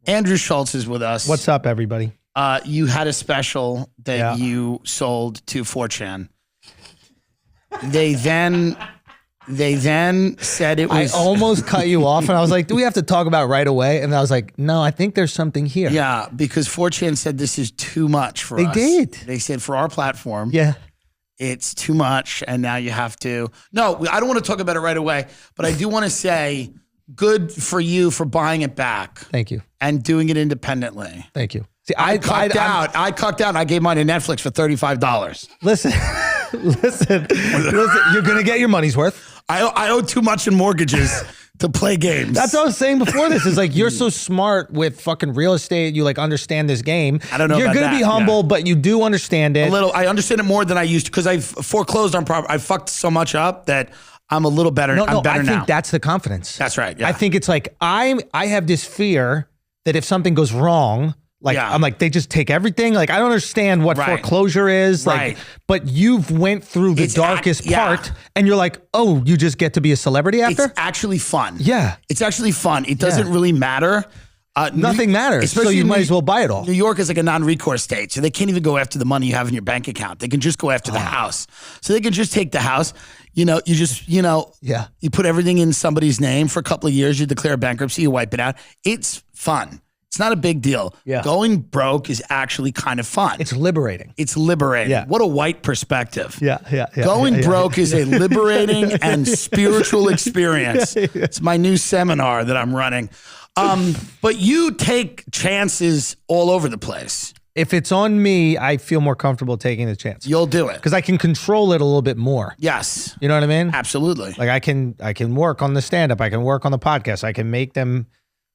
Andrew Schulz is with us. What's up, everybody? You had a special that you sold to 4chan. They then said it was... I almost cut you off, and I was like, do we have to talk about it right away? And I was like, no, I think there's something here. Yeah, because 4chan said this is too much for us. They did. They said for our platform, it's too much, and now you have to... No, I don't want to talk about it right away, but I do want to say good for you for buying it back. Thank you. And doing it independently. Thank you. See, I cucked out. I cucked out. I gave mine to Netflix for $35. Listen, you're going to get your money's worth. I owe too much in mortgages to play games. That's what I was saying before this. Is like, you're so smart with fucking real estate. You like understand this game. I don't know You're about going to that, be humble, but you do understand it. A little. I understand it more than I used to because I've foreclosed on property. I fucked so much up that I'm a little better. I'm better I now. think that's the confidence. That's right. Yeah. I think it's like, I have this fear that if something goes wrong, like, I'm like, they just take everything. Like, I don't understand what foreclosure is. Like, but you've went through the darkest part and you're like, oh, you just get to be a celebrity after? It's actually fun. Yeah. It's actually fun. It doesn't really matter. Nothing matters. So you might as well buy it all. New York is like a non-recourse state. So they can't even go after the money you have in your bank account. They can just go after the house. So they can just take the house. You know, you just, you put everything in somebody's name for a couple of years. You declare bankruptcy, you wipe it out. It's fun. It's not a big deal. Yeah. Going broke is actually kind of fun. It's liberating. It's liberating. Yeah. What a white perspective. Yeah. Going broke is a liberating and spiritual experience. It's my new seminar that I'm running. But you take chances all over the place. If it's on me, I feel more comfortable taking the chance. You'll do it. Because I can control it a little bit more. Yes. You know what I mean? Absolutely. Like I can work on the stand-up. I can work on the podcast. I can make them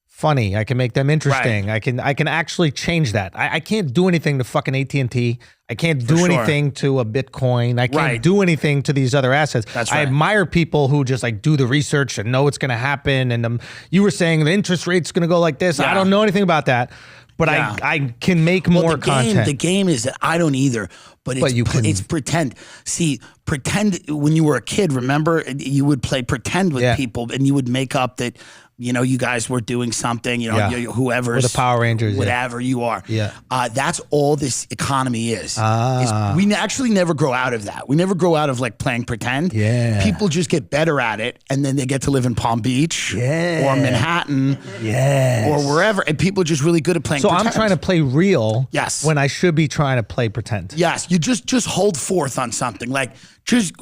funny. I can make them interesting. Right. I can actually change that. I can't do anything to fucking AT&T. I can't do anything to a Bitcoin. I can't do anything to these other assets. That's right. I admire people who just like do the research and know what's going to happen. And you were saying the interest rate's going to go like this. I don't know anything about that. But I can make more content. The game is that I don't either. But it's pretend. See, pretend when you were a kid, remember, you would play pretend with people and you would make up that, you guys were doing something, whoever's. Or the Power Rangers. Whatever you are. Yeah. That's all this economy is. We actually never grow out of that. We never grow out of like playing pretend. Yeah. People just get better at it and then they get to live in Palm Beach or Manhattan or wherever. And people are just really good at playing pretend. I'm trying to play real when I should be trying to play pretend. Yes. You just hold forth on something. Like just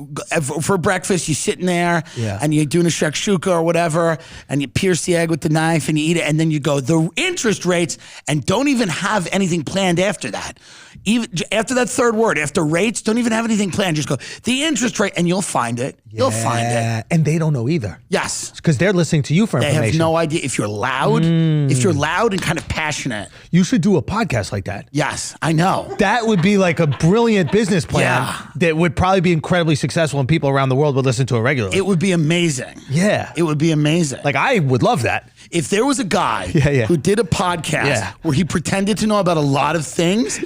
for breakfast, you're sitting there and you're doing a shakshuka or whatever and you pierce the egg with the knife and you eat it and then you go, the interest rates, and don't even have anything planned after that. Even after that third word, after rates, don't even have anything planned. Just go, the interest rate, and you'll find it. You'll find it. And they don't know either. Yes. Because they're listening to you for information. They have no idea. If you're loud, and kind of passionate. You should do a podcast like that. Yes, I know. That would be like a brilliant business plan that would probably be incredibly successful and people around the world would listen to it regularly. It would be amazing. Yeah. It would be amazing. Like I would love that. If there was a guy who did a podcast where he pretended to know about a lot of things,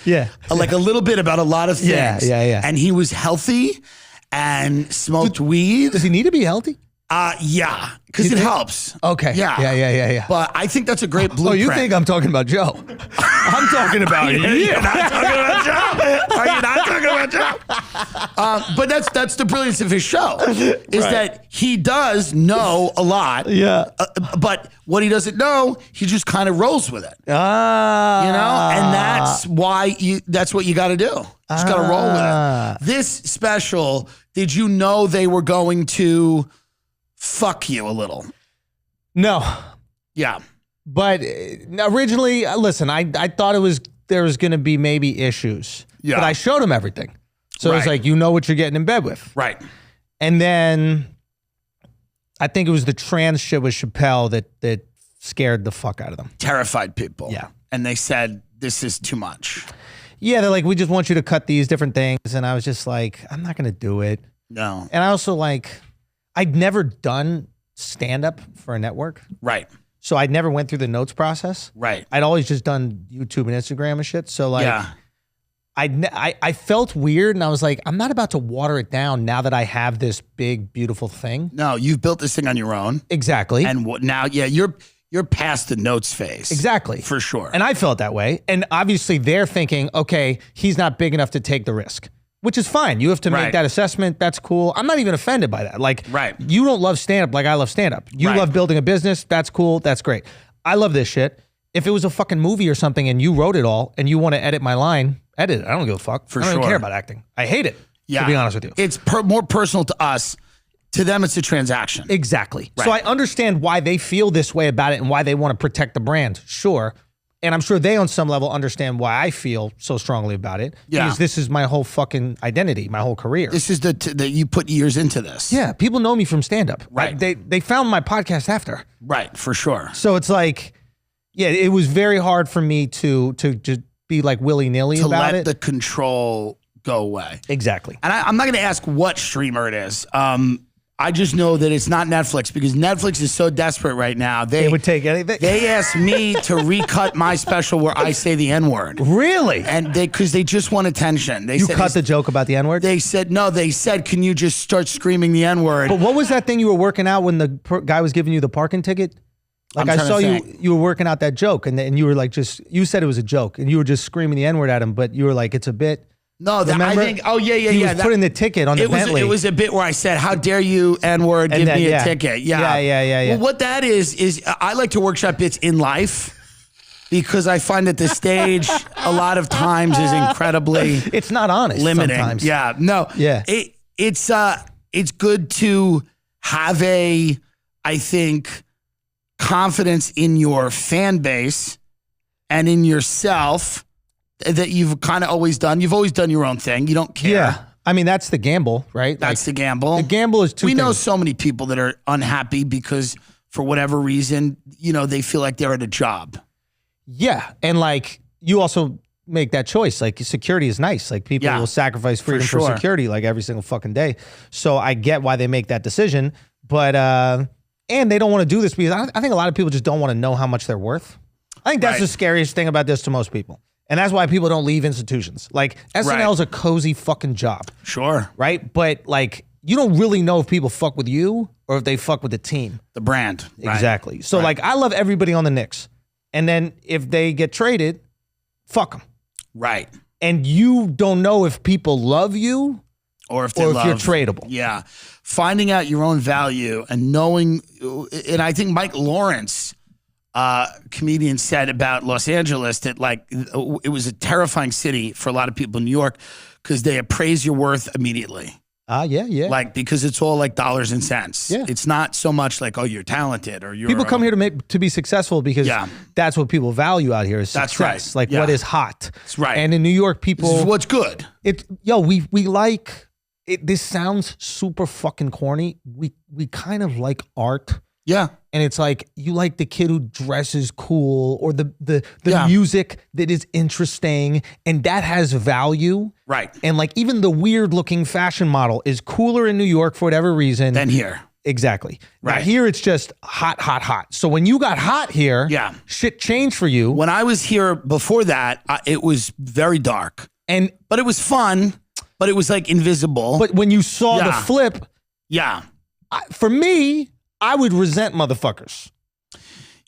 like a little bit about a lot of things, and he was healthy and smoked weed. Does he need to be healthy? Yeah, because it helps. Okay. Yeah. But I think that's a great blueprint. Oh, you think I'm talking about Joe? I'm talking about you. You're not talking about Joe. Are you not talking about Joe? But that's the brilliance of his show, is that he does know a lot. Yeah. But what he doesn't know, he just kind of rolls with it. And that's why that's what you got to do. Just got to roll with it. This special, did you know they were going to fuck you a little? No. Yeah. But originally, listen, I thought there was going to be maybe issues. Yeah. But I showed him everything. So it's like, you know what you're getting in bed with. Right. And then I think it was the trans shit with Chappelle that scared the fuck out of them. Terrified people. Yeah. And they said, this is too much. Yeah, they're like, we just want you to cut these different things. And I was just like, I'm not going to do it. No. And I also I'd never done stand-up for a network. Right. So I never went through the notes process. Right. I'd always just done YouTube and Instagram and shit. So I felt weird and I was like, I'm not about to water it down now that I have this big, beautiful thing. No, you've built this thing on your own. Exactly. And now, you're you're past the notes phase. Exactly. For sure. And I felt that way. And obviously they're thinking, okay, he's not big enough to take the risk, which is fine. You have to make that assessment. That's cool. I'm not even offended by that. Like, you don't love stand-up like I love stand-up. You love building a business. That's cool. That's great. I love this shit. If it was a fucking movie or something and you wrote it all and you want to edit my line, edit it. I don't give a fuck. I don't even care about acting. I hate it, to be honest with you. It's more personal to us. To them, it's a transaction. Exactly. So I understand why they feel this way about it and why they want to protect the brand. Sure. And I'm sure they, on some level, understand why I feel so strongly about it. Yeah. Because this is my whole fucking identity, my whole career. This is that you put years into this. Yeah. People know me from stand-up. Right. They found my podcast after. Right. For sure. So it's like, yeah, it was very hard for me to just be like willy-nilly about it. To let the control go away. Exactly. And I'm not going to ask what streamer it is. I just know that it's not Netflix because Netflix is so desperate right now. They would take anything. They asked me to recut my special where I say the N-word. Really? And because they just want attention. You cut the joke about the N-word? They said, no, they said, can you just start screaming the N-word? But what was that thing you were working out when the guy was giving you the parking ticket? Like I saw you were working out that joke and you were like you said it was a joke and you were just screaming the N-word at him, but you were like, it's a bit. No, I think, He was putting the ticket on the Bentley. It was a bit where I said, how dare you, N-word, give me a ticket. Yeah. Well, what that is I like to workshop bits in life because I find that the stage a lot of times is incredibly it's not honest limiting. Sometimes. Yeah. No. Yeah. It's good to have I think, confidence in your fan base and in yourself that you've kind of always done. You've always done your own thing. You don't care. Yeah. I mean, that's the gamble, right? That's the gamble. The gamble is We know so many people that are unhappy because for whatever reason, they feel like they're at a job. Yeah. And like, you also make that choice. Like, security is nice. Like, people will sacrifice freedom for security like every single fucking day. So I get why they make that decision. But, and they don't want to do this because I think a lot of people just don't want to know how much they're worth. I think that's the scariest thing about this to most people. And that's why people don't leave institutions. Like, SNL is a cozy fucking job. Sure. Right? But like, you don't really know if people fuck with you or if they fuck with the team. The brand. Exactly. So like, I love everybody on the Knicks. And then if they get traded, fuck them. Right. And you don't know if people love you or if you're tradable. Yeah. Finding out your own value and knowing, and I think Mike Lawrence, comedian, said about Los Angeles that like it was a terrifying city for a lot of people in New York because they appraise your worth immediately. Yeah. Like, because it's all like dollars and cents. Yeah. It's not so much like, oh, you're talented or you're. People come here to be successful because that's what people value out here is success. That's right. Like what is hot. That's right. And in New York, people. This is what's good. We like it. This sounds super fucking corny. We kind of like art. Yeah. And it's like, you like the kid who dresses cool or the music that is interesting and that has value. Right. And like even the weird looking fashion model is cooler in New York for whatever reason. Than here. Exactly. Right. Now here it's just hot. So when you got hot here, shit changed for you. When I was here before that, it was very dark. But it was fun, but it was like invisible. But when you saw the flip, for me, I would resent motherfuckers.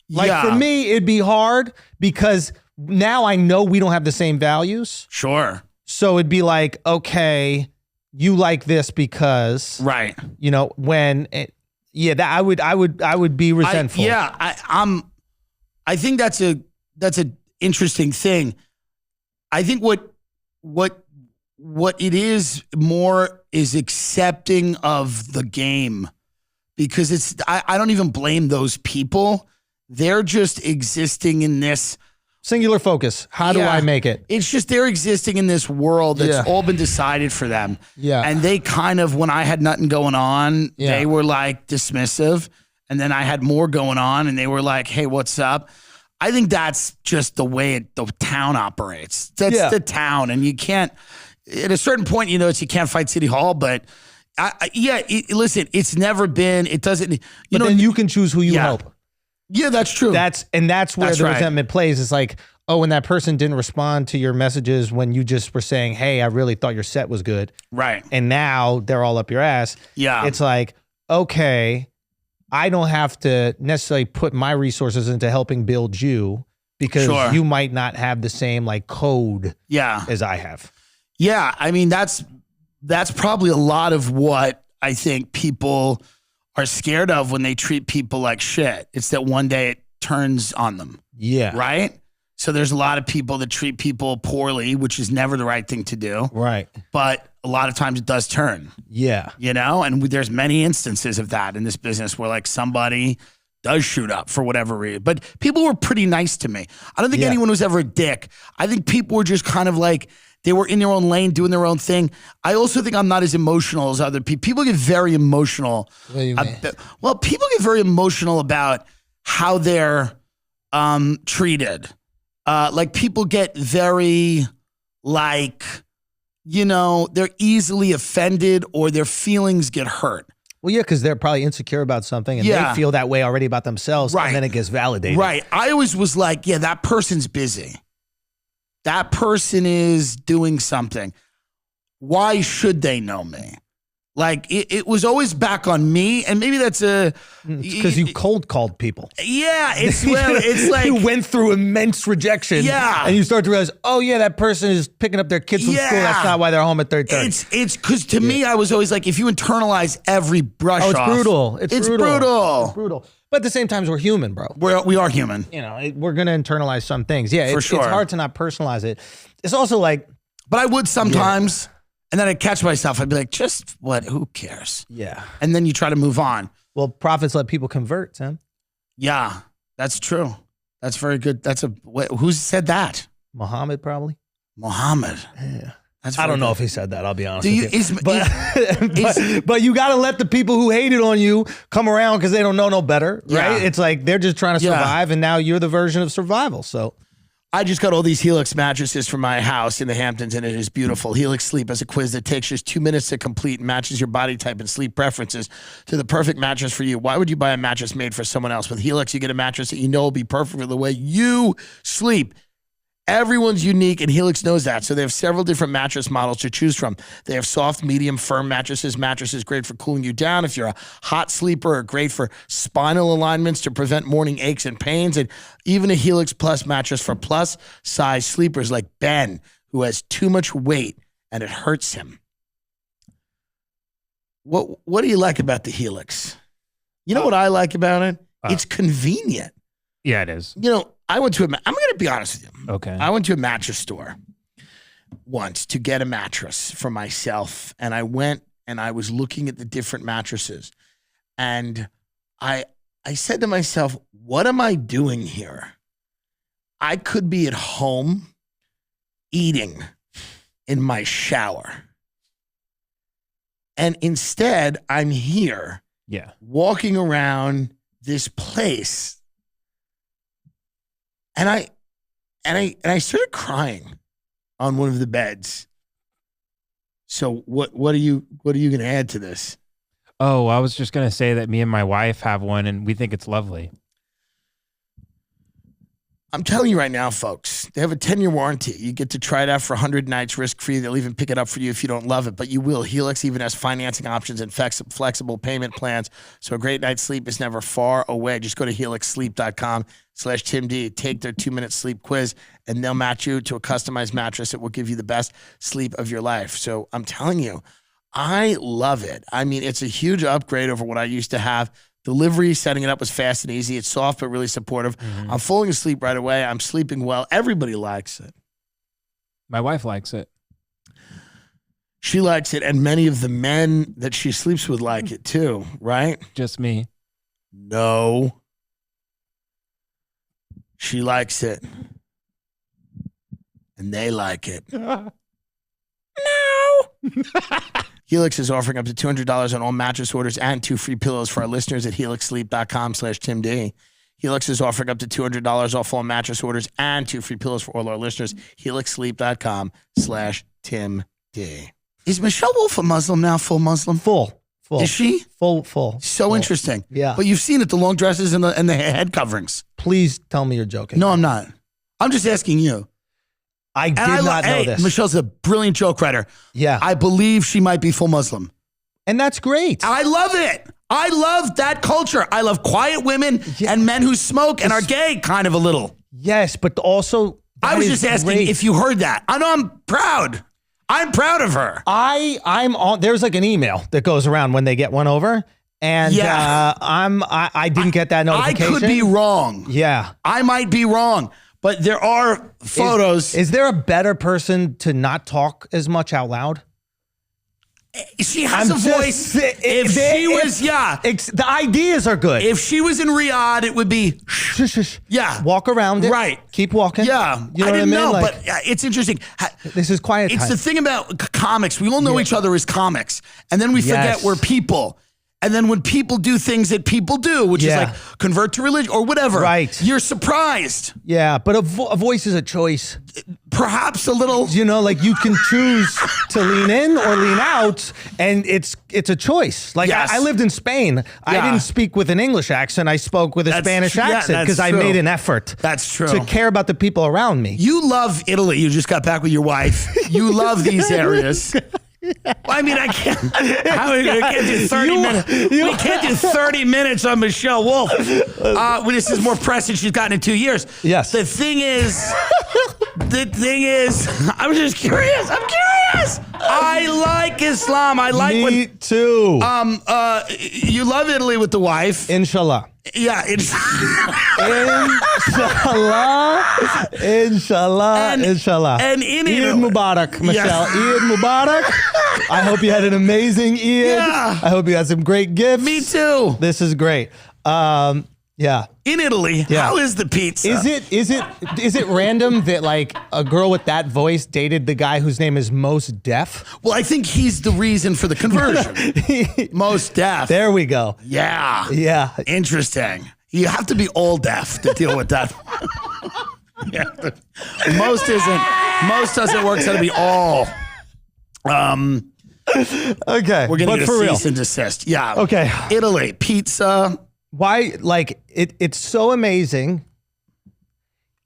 Like for me, it'd be hard because now I know we don't have the same values. Sure. So it'd be like, okay, you like this because, right? I would be resentful. I think that's a interesting thing. I think what it is more is accepting of the game. Because I don't even blame those people. They're just existing in this singular focus. How do I make it? It's just they're existing in this world that's all been decided for them. Yeah. And they kind of, when I had nothing going on, they were like dismissive. And then I had more going on and they were like, hey, what's up? I think that's just the way the town operates. That's the town. And you can't, at a certain point, you can't fight City Hall, but listen, it's never been, it doesn't, then you can choose who you help. Yeah, that's true. That's where the resentment plays. It's like, oh, when that person didn't respond to your messages when you just were saying, hey, I really thought your set was good. Right. And now they're all up your ass. Yeah. It's like, okay, I don't have to necessarily put my resources into helping build you because you might not have the same like code as I have. Yeah. I mean, that's probably a lot of what I think people are scared of when they treat people like shit. It's that one day it turns on them. Yeah. Right? So there's a lot of people that treat people poorly, which is never the right thing to do. Right. But a lot of times it does turn. Yeah. You know, and there's many instances of that in this business where like somebody does shoot up for whatever reason. But people were pretty nice to me. I don't think anyone was ever a dick. I think people were just kind of like, they were in their own lane, doing their own thing. I also think I'm not as emotional as other people. People get very emotional. What do you mean? Well, people get very emotional about how they're treated. Like people get very like, you know, they're easily offended or their feelings get hurt. Well, yeah, because they're probably insecure about something and they feel that way already about themselves. Right. And then it gets validated. Right. I always was like, yeah, that person's busy. That person is doing something. Why should they know me? Like it was always back on me, and maybe that's because you cold called people. Yeah, it's like you went through immense rejection. Yeah, and you start to realize, oh yeah, that person is picking up their kids from school. That's not why they're home at 3:30. It's because to me, I was always like, if you internalize every brush off, brutal. It's brutal. It's brutal. But at the same time, we're human, bro. We are human. You know, we're gonna internalize some things. Yeah, for sure. It's hard to not personalize it. It's also like, but I would sometimes. And then I'd catch myself. I'd be like, just what? Who cares? Yeah. And then you try to move on. Well, prophets let people convert, Sam. Yeah, that's true. That's very good. Who said that? Muhammad, probably. Muhammad. Yeah. I don't know if he said that. I'll be honest with you. But you got to let the people who hated on you come around because they don't know no better, right? It's like they're just trying to survive, and now you're the version of survival. So. I just got all these Helix mattresses from my house in the Hamptons, and it is beautiful. Helix Sleep is a quiz that takes just 2 minutes to complete and matches your body type and sleep preferences to the perfect mattress for you. Why would you buy a mattress made for someone else? With Helix, you get a mattress that you know will be perfect for the way you sleep. Everyone's unique, and Helix knows that. So they have several different mattress models to choose from. They have soft, medium, firm mattresses. Mattresses great for cooling you down if you're a hot sleeper, or great for spinal alignments to prevent morning aches and pains, and even a Helix Plus mattress for plus-size sleepers like Ben, who has too much weight and it hurts him. What do you like about the Helix? You know what I like about it? It's convenient. Yeah, it is. You know, I'm going to be honest with you. Okay. I went to a mattress store once to get a mattress for myself. And I went and I was looking at the different mattresses. And I said to myself, what am I doing here? I could be at home eating in my shower. And instead, I'm here walking around this place. And I started crying on one of the beds. So what are you going to add to this? Oh, I was just going to say that me and my wife have one and we think it's lovely. I'm telling you right now, folks, they have a 10-year warranty. You get to try it out for 100 nights risk-free. They'll even pick it up for you if you don't love it, but you will. Helix even has financing options and flexible payment plans, so a great night's sleep is never far away. Just go to helixsleep.com/TimD. Take their 2-minute sleep quiz, and they'll match you to a customized mattress that will give you the best sleep of your life. So I'm telling you, I love it. I mean, it's a huge upgrade over what I used to have. Delivery, setting it up was fast and easy. It's soft but really supportive. I'm falling asleep right away. I'm sleeping well. Everybody likes it. My wife likes it. She likes it, and many of the men that she sleeps with like it too, right? Just me. No. She likes it. And they like it. No. Helix is offering up to $200 on all mattress orders and 2 free pillows for our listeners at helixsleep.com/TimD. Helix is offering up to $200 off all mattress orders and 2 free pillows for all our listeners. helixsleep.com/TimD. Is Michelle Wolf a Muslim now? Full Muslim? Full. Is she? Full. So interesting. Yeah. But you've seen it, the long dresses and the head coverings. Please tell me you're joking. No, I'm not. I'm just asking you. I did not know this. Michelle's a brilliant joke writer. Yeah. I believe she might be full Muslim. And that's great. I love it. I love that culture. I love quiet women and men who smoke and are gay, kind of a little. Yes, but also I was just asking if you heard that. I know I'm proud. I'm proud of her. I'm on. There's like an email that goes around when they get one over, and I didn't get that notification. I could be wrong. Yeah, I might be wrong, but there are photos. Is there a better person to not talk as much out loud? She has a voice. If she was, the ideas are good. If she was in Riyadh, it would be, walk around it. Right. Keep walking. Yeah. You know I didn't what I mean? know, Like, but it's interesting. This is quiet time. It's the thing about comics. We all know each other as comics. And then we forget we're people. And then when people do things that people do, which is like convert to religion or whatever, you're surprised. Yeah, but a voice is a choice. Perhaps a little. You know, like you can choose to lean in or lean out, and it's a choice. Like I lived in Spain. I didn't speak with an English accent. I spoke with a Spanish accent because I made an effort. That's true. To care about the people around me. You love Italy. You just got back with your wife. You love these areas. Well, I mean, I can't do 30 minutes. We can't do 30 minutes on Michelle Wolf. This is more press than she's gotten in 2 years. Yes. The thing is, I was just curious. I'm curious. I like Islam. I like Me too. You love Italy with the wife. Inshallah. Yeah. Inshallah. Inshallah. And in Eid Mubarak, Michelle. Eid Mubarak. I hope you had an amazing Eid. Yeah. I hope you had some great gifts. Me too. This is great. Yeah. In Italy, how is the pizza? Is it random that like a girl with that voice dated the guy whose name is Most Deaf? Well, I think he's the reason for the conversion. Most Deaf. There we go. Yeah. Yeah. Interesting. You have to be all deaf to deal with that. Most doesn't work. It's got to be all. Okay. We're gonna get a cease and desist. Yeah. Okay. Italy pizza. Why? Like it's so amazing.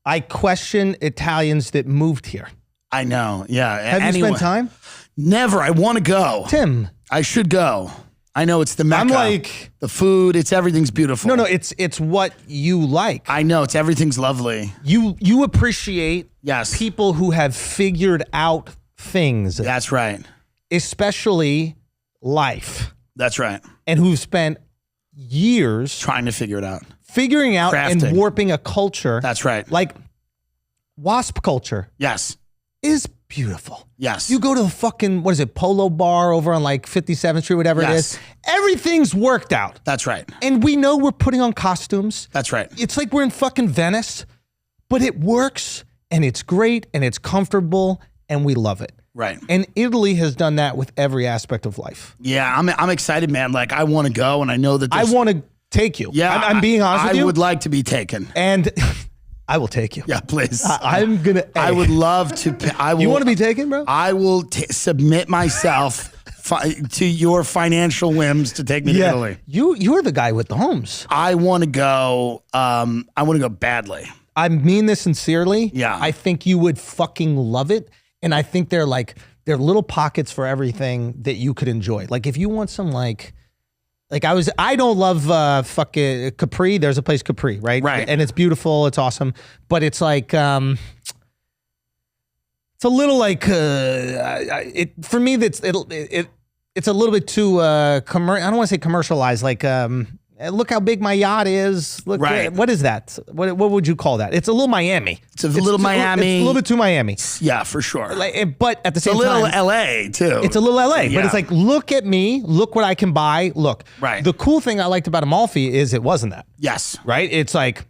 I question Italians that moved here. I know. Yeah. Have you spent time? Never. I want to go. Tim. I should go. I know it's the Mecca. I'm like the food. Everything's beautiful. No. It's what you like. I know. Everything's lovely. You appreciate people who have figured out things. That's right. Especially life. That's right. And who've spent years trying to figure it out. Figuring out and warping a culture. That's right. Like WASP culture. Yes. Is beautiful. Yes. You go to the fucking, what is it, Polo Bar over on like 57th Street, whatever it is. Everything's worked out. That's right. And we know we're putting on costumes. That's right. It's like we're in fucking Venice, but it works and it's great and it's comfortable and we love it. Right. And Italy has done that with every aspect of life. Yeah, I'm excited, man. Like, I want to go, and I know that I want to take you. Yeah. I'm being honest with you. I would like to be taken. And I will take you. Yeah, please. I'm going to. I would love to. You want to be taken, bro? I will submit myself to your financial whims to take me to Italy. You're the guy with the homes. I want to go. I want to go badly. I mean this sincerely. Yeah. I think you would fucking love it. And I think they're little pockets for everything that you could enjoy. Like if you want some I don't love fucking Capri. There's a place Capri, right? Right. And it's beautiful. It's awesome. But it's like, it's a little like, for me, it's a little bit too, I don't want to say commercialized. Like, look how big my yacht is. Look, what is that? What would you call that? It's a little Miami. It's a little Miami. It's a little bit too Miami. Yeah, for sure. But at the same time, it's a little LA too. It's a little LA, but it's like, look at me, look what I can buy. Look, right. The cool thing I liked about Amalfi is it wasn't that. Yes. Right. It's like,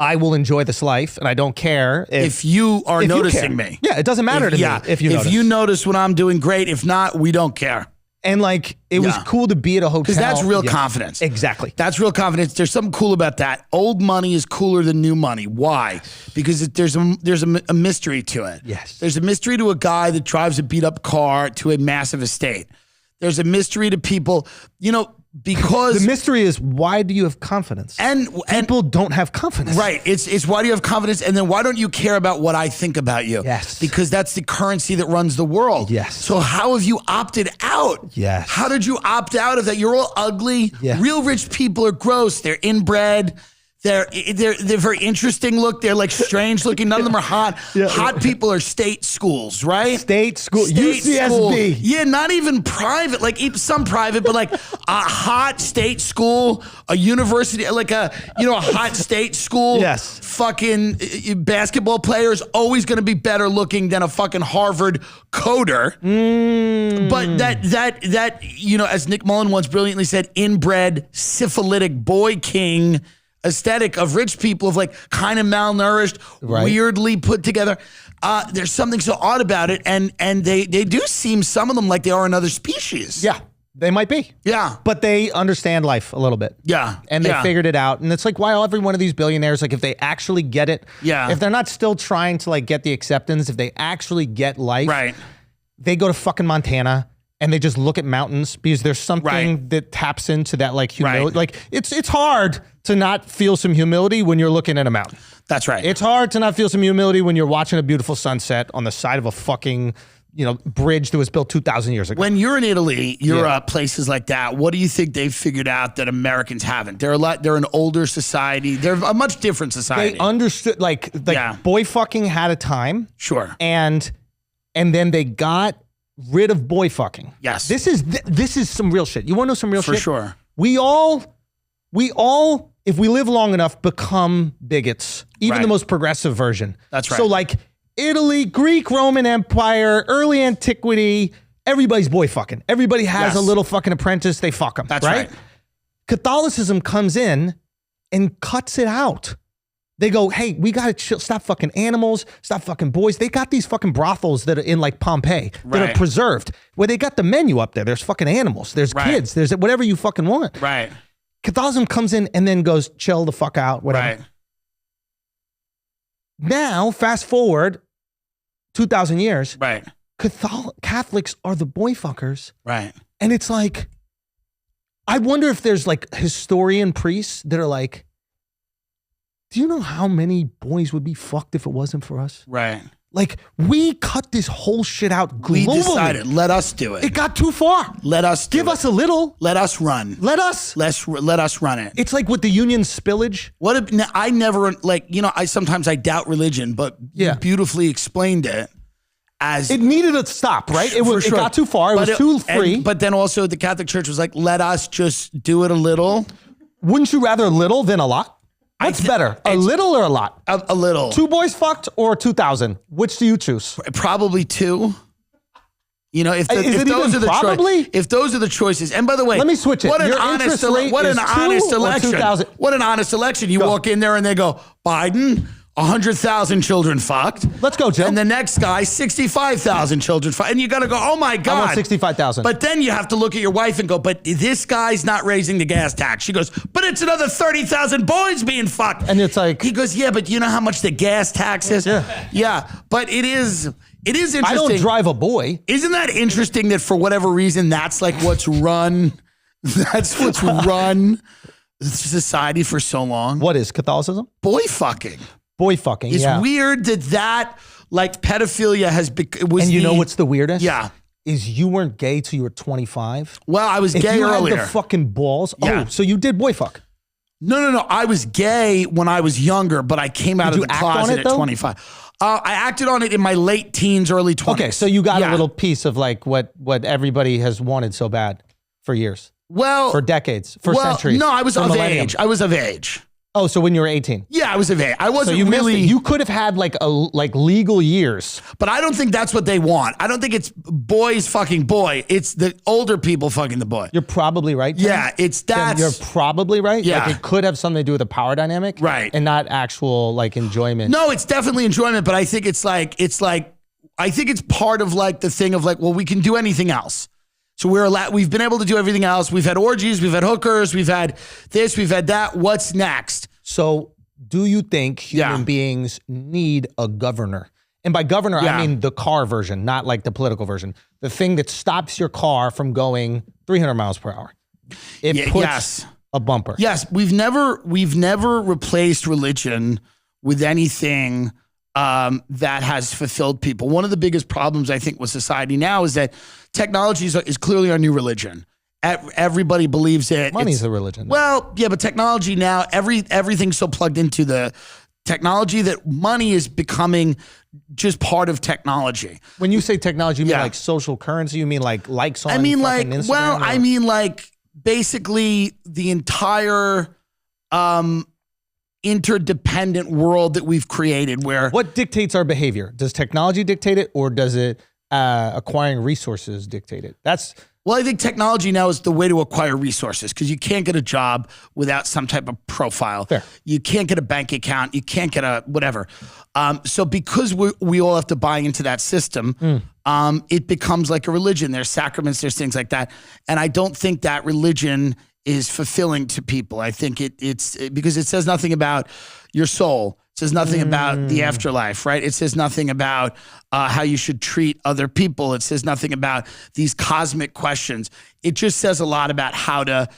I will enjoy this life, and I don't care if you are noticing me. Yeah, it doesn't matter to me if you notice. If you notice when I'm doing great, if not, we don't care. And like, it was cool to be at a hotel. Because that's real confidence. Exactly. That's real confidence. There's something cool about that. Old money is cooler than new money. Why? Because there's a mystery to it. Yes. There's a mystery to a guy that drives a beat up car to a massive estate. There's a mystery to people. You know, because the mystery is, why do you have confidence? And people don't have confidence. Right. It's why do you have confidence? And then why don't you care about what I think about you? Yes. Because that's the currency that runs the world. Yes. So how have you opted out? Yes. How did you opt out of that? You're all ugly. Yeah. Real rich people are gross. They're inbred. They're very interesting look. They're like strange looking. None of them are hot. Yeah. Hot people are state schools, right? State school. State UCSB. school. Yeah, not even private, like some private, but like a hot state school, a university, like a hot state school. Yes. Fucking basketball player is always going to be better looking than a fucking Harvard coder. But that as Nick Mullen once brilliantly said, inbred, syphilitic boy king aesthetic of rich people, of like kind of malnourished, weirdly put together. There's something so odd about it, and they do seem, some of them, like they are another species. Yeah, they might be. Yeah. But they understand life a little bit. Yeah. And they figured it out. And it's like, why every one of these billionaires, like if they actually get it, if they're not still trying to like get the acceptance, if they actually get life, right, they go to fucking Montana and they just look at mountains, because there's something that taps into that like humility. Like it's hard to not feel some humility when you're looking at a mountain. That's right. It's hard to not feel some humility when you're watching a beautiful sunset on the side of a fucking, bridge that was built 2,000 years ago. When you're in Italy, Europe, places like that, what do you think they've figured out that Americans haven't? They're an older society. They're a much different society. They understood, like boy fucking had a time. Sure. And then they got rid of boy fucking. Yes. This is some real shit. You want to know some real shit? For sure. We all, if we live long enough, become bigots. Even the most progressive version. That's right. So like Italy, Greek, Roman Empire, early antiquity, everybody's boy fucking. Everybody has a little fucking apprentice, they fuck them. That's right. Catholicism comes in and cuts it out. They go, hey, we got to chill, stop fucking animals, stop fucking boys. They got these fucking brothels that are in like Pompeii that are preserved, where they got the menu up there. There's fucking animals, there's kids, there's whatever you fucking want. Right. Catholicism comes in and then goes, chill the fuck out, whatever. Right. Now, fast forward 2,000 years. Right. Catholics are the boy fuckers. Right. And it's like, I wonder if there's like historian priests that are like, do you know how many boys would be fucked if it wasn't for us? Right. Like, we cut this whole shit out globally. We decided, let us do it. It got too far. Let us do Give us a little. Let us run. Let us. Let us run it. It's like with the union spillage. I never, I sometimes doubt religion, but you beautifully explained it as... It needed to stop, right? It got too far. It was too free. But then also the Catholic Church was like, let us just do it a little. Wouldn't you rather a little than a lot? What's better, a little or a lot? A little. 2 boys fucked or 2,000? Which do you choose? Probably 2. If those are the choices. And by the way, let me switch it. What an honest election. What an honest election. You walk in there and they go, Biden, 100,000 children fucked. Let's go, Joe. And the next guy, 65,000 children fucked. And you got to go, oh my God. I want 65,000. But then you have to look at your wife and go, but this guy's not raising the gas tax. She goes, but it's another 30,000 boys being fucked. And it's like... He goes, yeah, but you know how much the gas tax is? Yeah. Yeah, but it is interesting. I don't drive a boy. Isn't that interesting that for whatever reason, that's like what's run society for so long? What is Catholicism? Boy fucking. Boy fucking, It's weird that like pedophilia was. And you know what's the weirdest? Yeah. Is you weren't gay till you were 25. Well, I was gay earlier. If you had the fucking balls. Yeah. Oh, so you did boy fuck. No. I was gay when I was younger, but I came out of the closet at 25. I acted on it in my late teens, early 20s. Okay, so you got a little piece of like what everybody has wanted so bad for years. Well, for decades, for centuries. No, I was of age. I was of age. Oh, so when you were 18? Yeah, I was of age. I wasn't so really. You could have had like legal years. But I don't think that's what they want. I don't think it's boys fucking boy. It's the older people fucking the boy. You're probably right. Tim. Yeah, you're probably right. Yeah. Like it could have something to do with the power dynamic. Right. And not actual like enjoyment. No, it's definitely enjoyment, but I think I think it's part of like the thing of like, well, we can do anything else. So we've been able to do everything else. We've had orgies, we've had hookers, we've had this, we've had that. What's next? So do you think human beings need a governor? And by governor, I mean the car version, not like the political version. The thing that stops your car from going 300 miles per hour. it puts a bumper. Yes, we've never replaced religion with anything that has fulfilled people. One of the biggest problems I think with society now is that technology is clearly our new religion. Everybody believes it. Money's a religion. Well, yeah, but technology now, everything's so plugged into the technology that money is becoming just part of technology. When you say technology, you mean like social currency? You mean like likes on Instagram? Well, I mean like basically the entire interdependent world that we've created where... What dictates our behavior? Does technology dictate it, or does it acquiring resources dictate it? Well, I think technology now is the way to acquire resources because you can't get a job without some type of profile. Fair. You can't get a bank account. You can't get a whatever. So because we all have to buy into that system, it becomes like a religion. There's sacraments, there's things like that. And I don't think that religion is fulfilling to people. I think it's because it says nothing about your soul. It says nothing about the afterlife, right? It says nothing about how you should treat other people. It says nothing about these cosmic questions. It just says a lot about how to,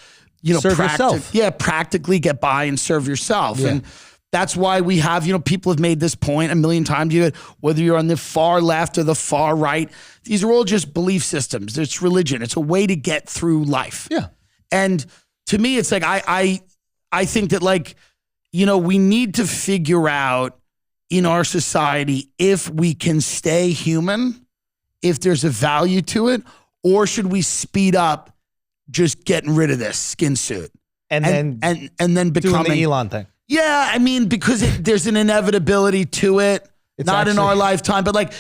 serve yourself. Yeah, practically get by and serve yourself. Yeah. And that's why we have, people have made this point a million times, whether you're on the far left or the far right. These are all just belief systems. It's religion. It's a way to get through life. Yeah. And to me, it's like, I think that we need to figure out in our society if we can stay human, if there's a value to it, or should we speed up just getting rid of this skin suit and then becoming doing the Elon thing? Yeah, I mean, because there's an inevitability to it. It's not in our lifetime, but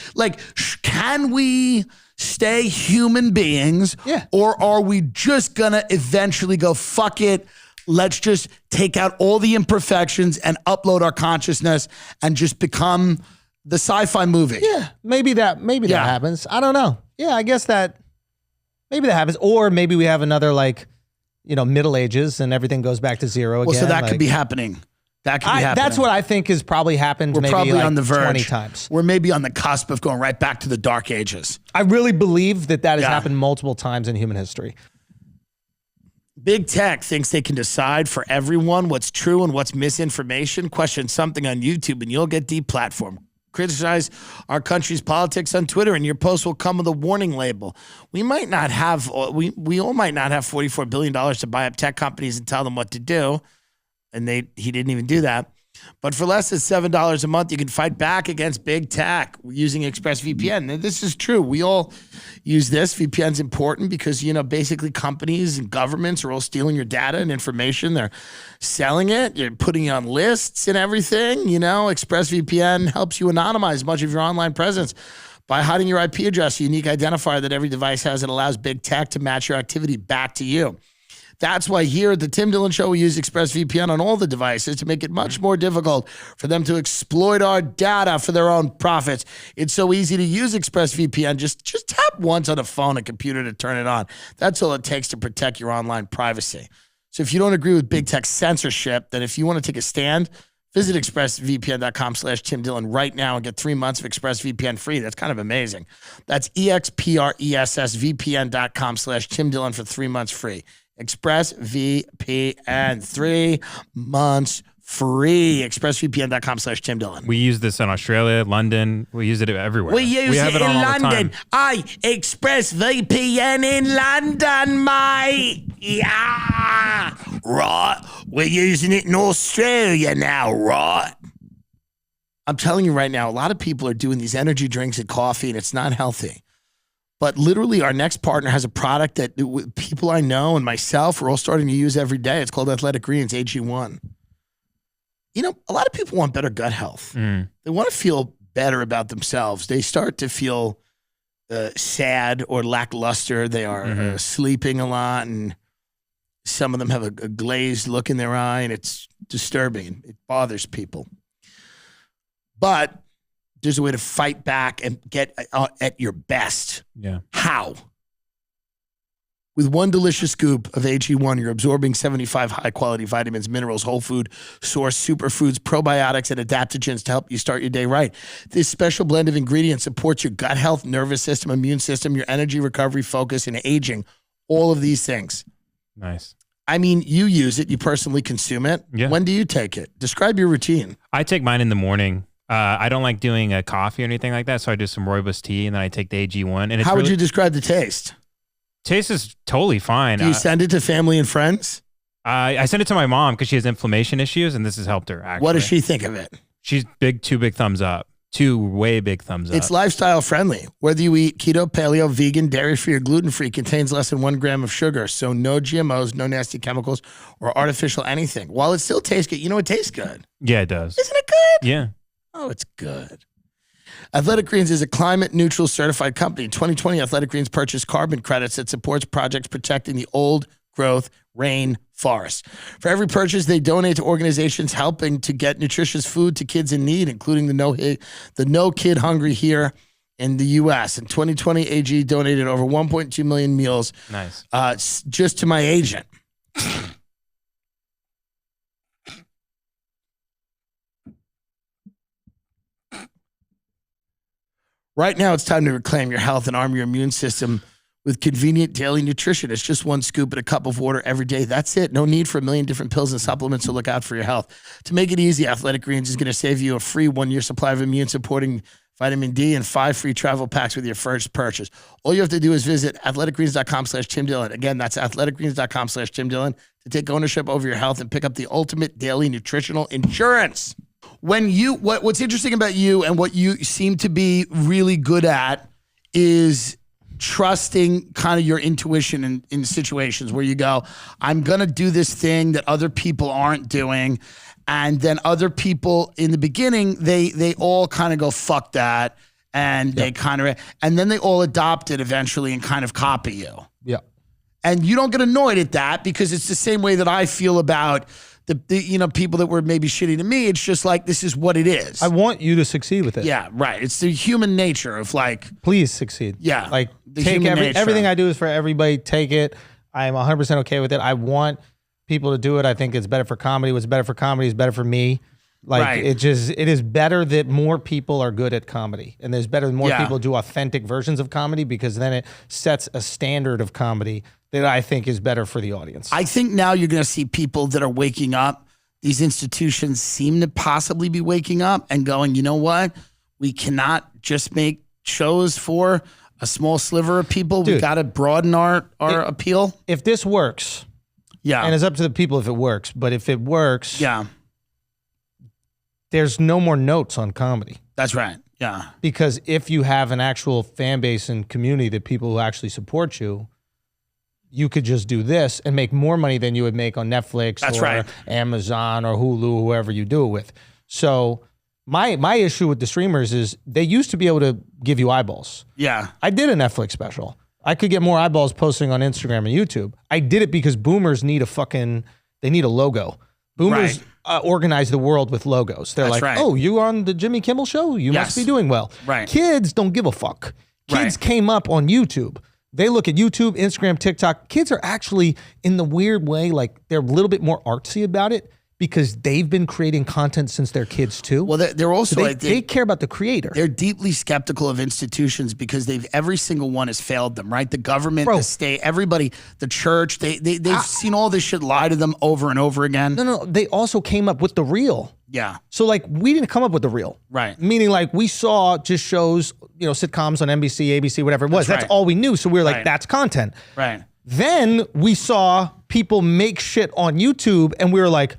can we stay human beings? Yeah. Or are we just gonna eventually go, fuck it, let's just take out all the imperfections and upload our consciousness and just become the sci-fi movie? Yeah, maybe that happens. I don't know. Yeah, I guess maybe that happens. Or maybe we have another Middle Ages and everything goes back to zero again. Well, so that could be happening. That could be happening. That's what I think has probably happened. We're probably on the verge 20 times. We're maybe on the cusp of going right back to the Dark Ages. I really believe that has happened multiple times in human history. Big tech thinks they can decide for everyone what's true and what's misinformation. Question something on YouTube and you'll get deplatformed. Criticize our country's politics on Twitter and your post will come with a warning label. We might not have, we all might not have $44 billion to buy up tech companies and tell them what to do. And he didn't even do that. But for less than $7 a month, you can fight back against big tech using ExpressVPN. And this is true. We all use this. VPN's important because, basically companies and governments are all stealing your data and information. They're selling it. You're putting it on lists and everything. ExpressVPN helps you anonymize much of your online presence by hiding your IP address, a unique identifier that every device has that allows big tech to match your activity back to you. That's why here at the Tim Dillon Show, we use ExpressVPN on all the devices to make it much more difficult for them to exploit our data for their own profits. It's so easy to use ExpressVPN. Just tap once on a phone and computer to turn it on. That's all it takes to protect your online privacy. So if you don't agree with big tech censorship, then if you want to take a stand, visit expressvpn.com/Tim Dillon right now and get 3 months of ExpressVPN free. That's kind of amazing. That's expressvpn.com/Tim Dillon for 3 months free. ExpressVPN, 3 months free. ExpressVPN.com/Tim Dillon. We use this in Australia, London. We use it everywhere. We use it in London. ExpressVPN in London, mate. Yeah. Right. We're using it in Australia now, right? I'm telling you right now, a lot of people are doing these energy drinks and coffee, and it's not healthy. But literally, our next partner has a product that people I know and myself are all starting to use every day. It's called Athletic Greens, AG1. A lot of people want better gut health. They want to feel better about themselves. They start to feel sad or lackluster. They are sleeping a lot, and some of them have a glazed look in their eye, and it's disturbing. It bothers people. But there's a way to fight back and get at your best. Yeah. How? With one delicious scoop of AG1, you're absorbing 75 high-quality vitamins, minerals, whole food source, superfoods, probiotics, and adaptogens to help you start your day right. This special blend of ingredients supports your gut health, nervous system, immune system, your energy, recovery, focus, and aging. All of these things. Nice. I mean, you use it. You personally consume it. Yeah. When do you take it? Describe your routine. I take mine in the morning. I don't like doing a coffee or anything like that, so I do some rooibos tea, and then I take the AG1. And it's How would you describe the taste? Taste is totally fine. Do you send it to family and friends? I send it to my mom because she has inflammation issues, and this has helped her, actually. What does she think of it? She's two big thumbs up. Two way big thumbs up. It's lifestyle friendly. Whether you eat keto, paleo, vegan, dairy-free, or gluten-free, contains less than 1 gram of sugar. So no GMOs, no nasty chemicals, or artificial anything. While it still tastes good, you know it tastes good. Yeah, it does. Isn't it good? Yeah. Oh, it's good. Athletic Greens is a climate-neutral certified company. In 2020, Athletic Greens purchased carbon credits that supports projects protecting the old-growth rainforest. For every purchase, they donate to organizations helping to get nutritious food to kids in need, including the No Kid Hungry here in the U.S. In 2020, AG donated over 1.2 million meals. Nice. Just to my agent. Right now, it's time to reclaim your health and arm your immune system with convenient daily nutrition. It's just 1 scoop and a cup of water every day. That's it. No need for a million different pills and supplements to look out for your health. To make it easy, Athletic Greens is going to save you a free 1-year supply of immune-supporting vitamin D and 5 free travel packs with your first purchase. All you have to do is visit athleticgreens.com/TimDillon. Again, that's athleticgreens.com/TimDillon to take ownership over your health and pick up the ultimate daily nutritional insurance. What's interesting about you and what you seem to be really good at is trusting kind of your intuition in situations where you go, I'm going to do this thing that other people aren't doing. And then other people in the beginning, they all kind of go, fuck that. And they kind of, and then they all adopt it eventually and kind of copy you. Yeah. And you don't get annoyed at that because it's the same way that I feel about the people that were maybe shitty to me. It's just like, this is what it is. I want you to succeed with it. Yeah, right. It's the human nature of like, please succeed. Yeah. Like the take human nature. everything I do is for everybody. Take it. I'm 100% okay with it. I want people to do it. I think it's better for comedy. What's better for comedy is better for me. Like it is better that more people are good at comedy, and there's better more people do authentic versions of comedy, because then it sets a standard of comedy that I think is better for the audience. I think now you're going to see people that are waking up. These institutions seem to possibly be waking up and going, you know what? We cannot just make shows for a small sliver of people. Dude, we got to broaden our appeal. If this works, and it's up to the people if it works, but if it works, there's no more notes on comedy. That's right. Yeah. Because if you have an actual fan base and community that people who actually support you, you could just do this and make more money than you would make on Netflix or Amazon or Hulu, whoever you do it with. So my issue with the streamers is they used to be able to give you eyeballs. Yeah. I did a Netflix special. I could get more eyeballs posting on Instagram and YouTube. I did it because boomers need they need a logo. Boomers organize the world with logos. They're oh, you on the Jimmy Kimmel show? You must be doing well. Right. Kids don't give a fuck. Kids came up on YouTube. They look at YouTube, Instagram, TikTok. Kids are actually, in the weird way, like they're a little bit more artsy about it because they've been creating content since they're kids too. Well, they're also so they care about the creator. They're deeply skeptical of institutions because every single one has failed them, right? The government, the state, everybody, the church, they've seen all this shit lie to them over and over again. No, they also came up with the real. Yeah. So like we didn't come up with the real. Right. Meaning like we saw just shows, sitcoms on NBC, ABC, whatever it was. That's all we knew. So we were like, that's content. Right. Then we saw people make shit on YouTube and we were like,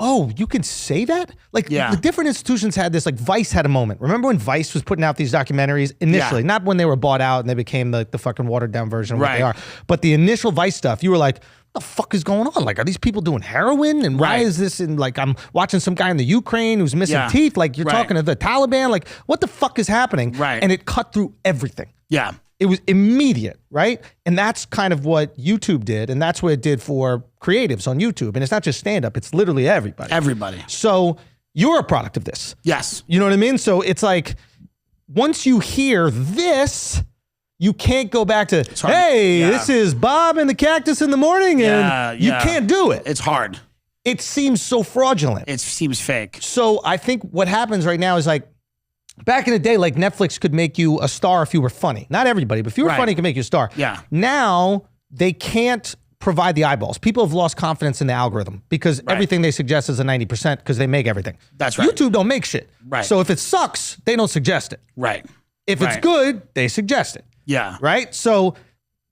oh, you can say that? Like the different institutions had this, like Vice had a moment. Remember when Vice was putting out these documentaries initially, not when they were bought out and they became the fucking watered down version of what they are, but the initial Vice stuff, you were like, what the fuck is going on? Like, are these people doing heroin? And why is this in, like, I'm watching some guy in the Ukraine who's missing teeth. Like, you're talking to the Taliban. Like, what the fuck is happening? Right. And it cut through everything. Yeah. It was immediate, right? And that's kind of what YouTube did. And that's what it did for creatives on YouTube. And it's not just stand-up. It's literally everybody. Everybody. So you're a product of this. Yes. You know what I mean? So it's like, once you hear this, you can't go back to, hey, this is Bob and the Cactus in the morning, and you can't do it. It's hard. It seems so fraudulent. It seems fake. So I think what happens right now is like, back in the day, like Netflix could make you a star if you were funny. Not everybody, but if you were funny, it could make you a star. Yeah. Now, they can't provide the eyeballs. People have lost confidence in the algorithm because everything they suggest is a 90% because they make everything. That's right. YouTube don't make shit. Right. So if it sucks, they don't suggest it. Right. If it's good, they suggest it. Yeah. Right? So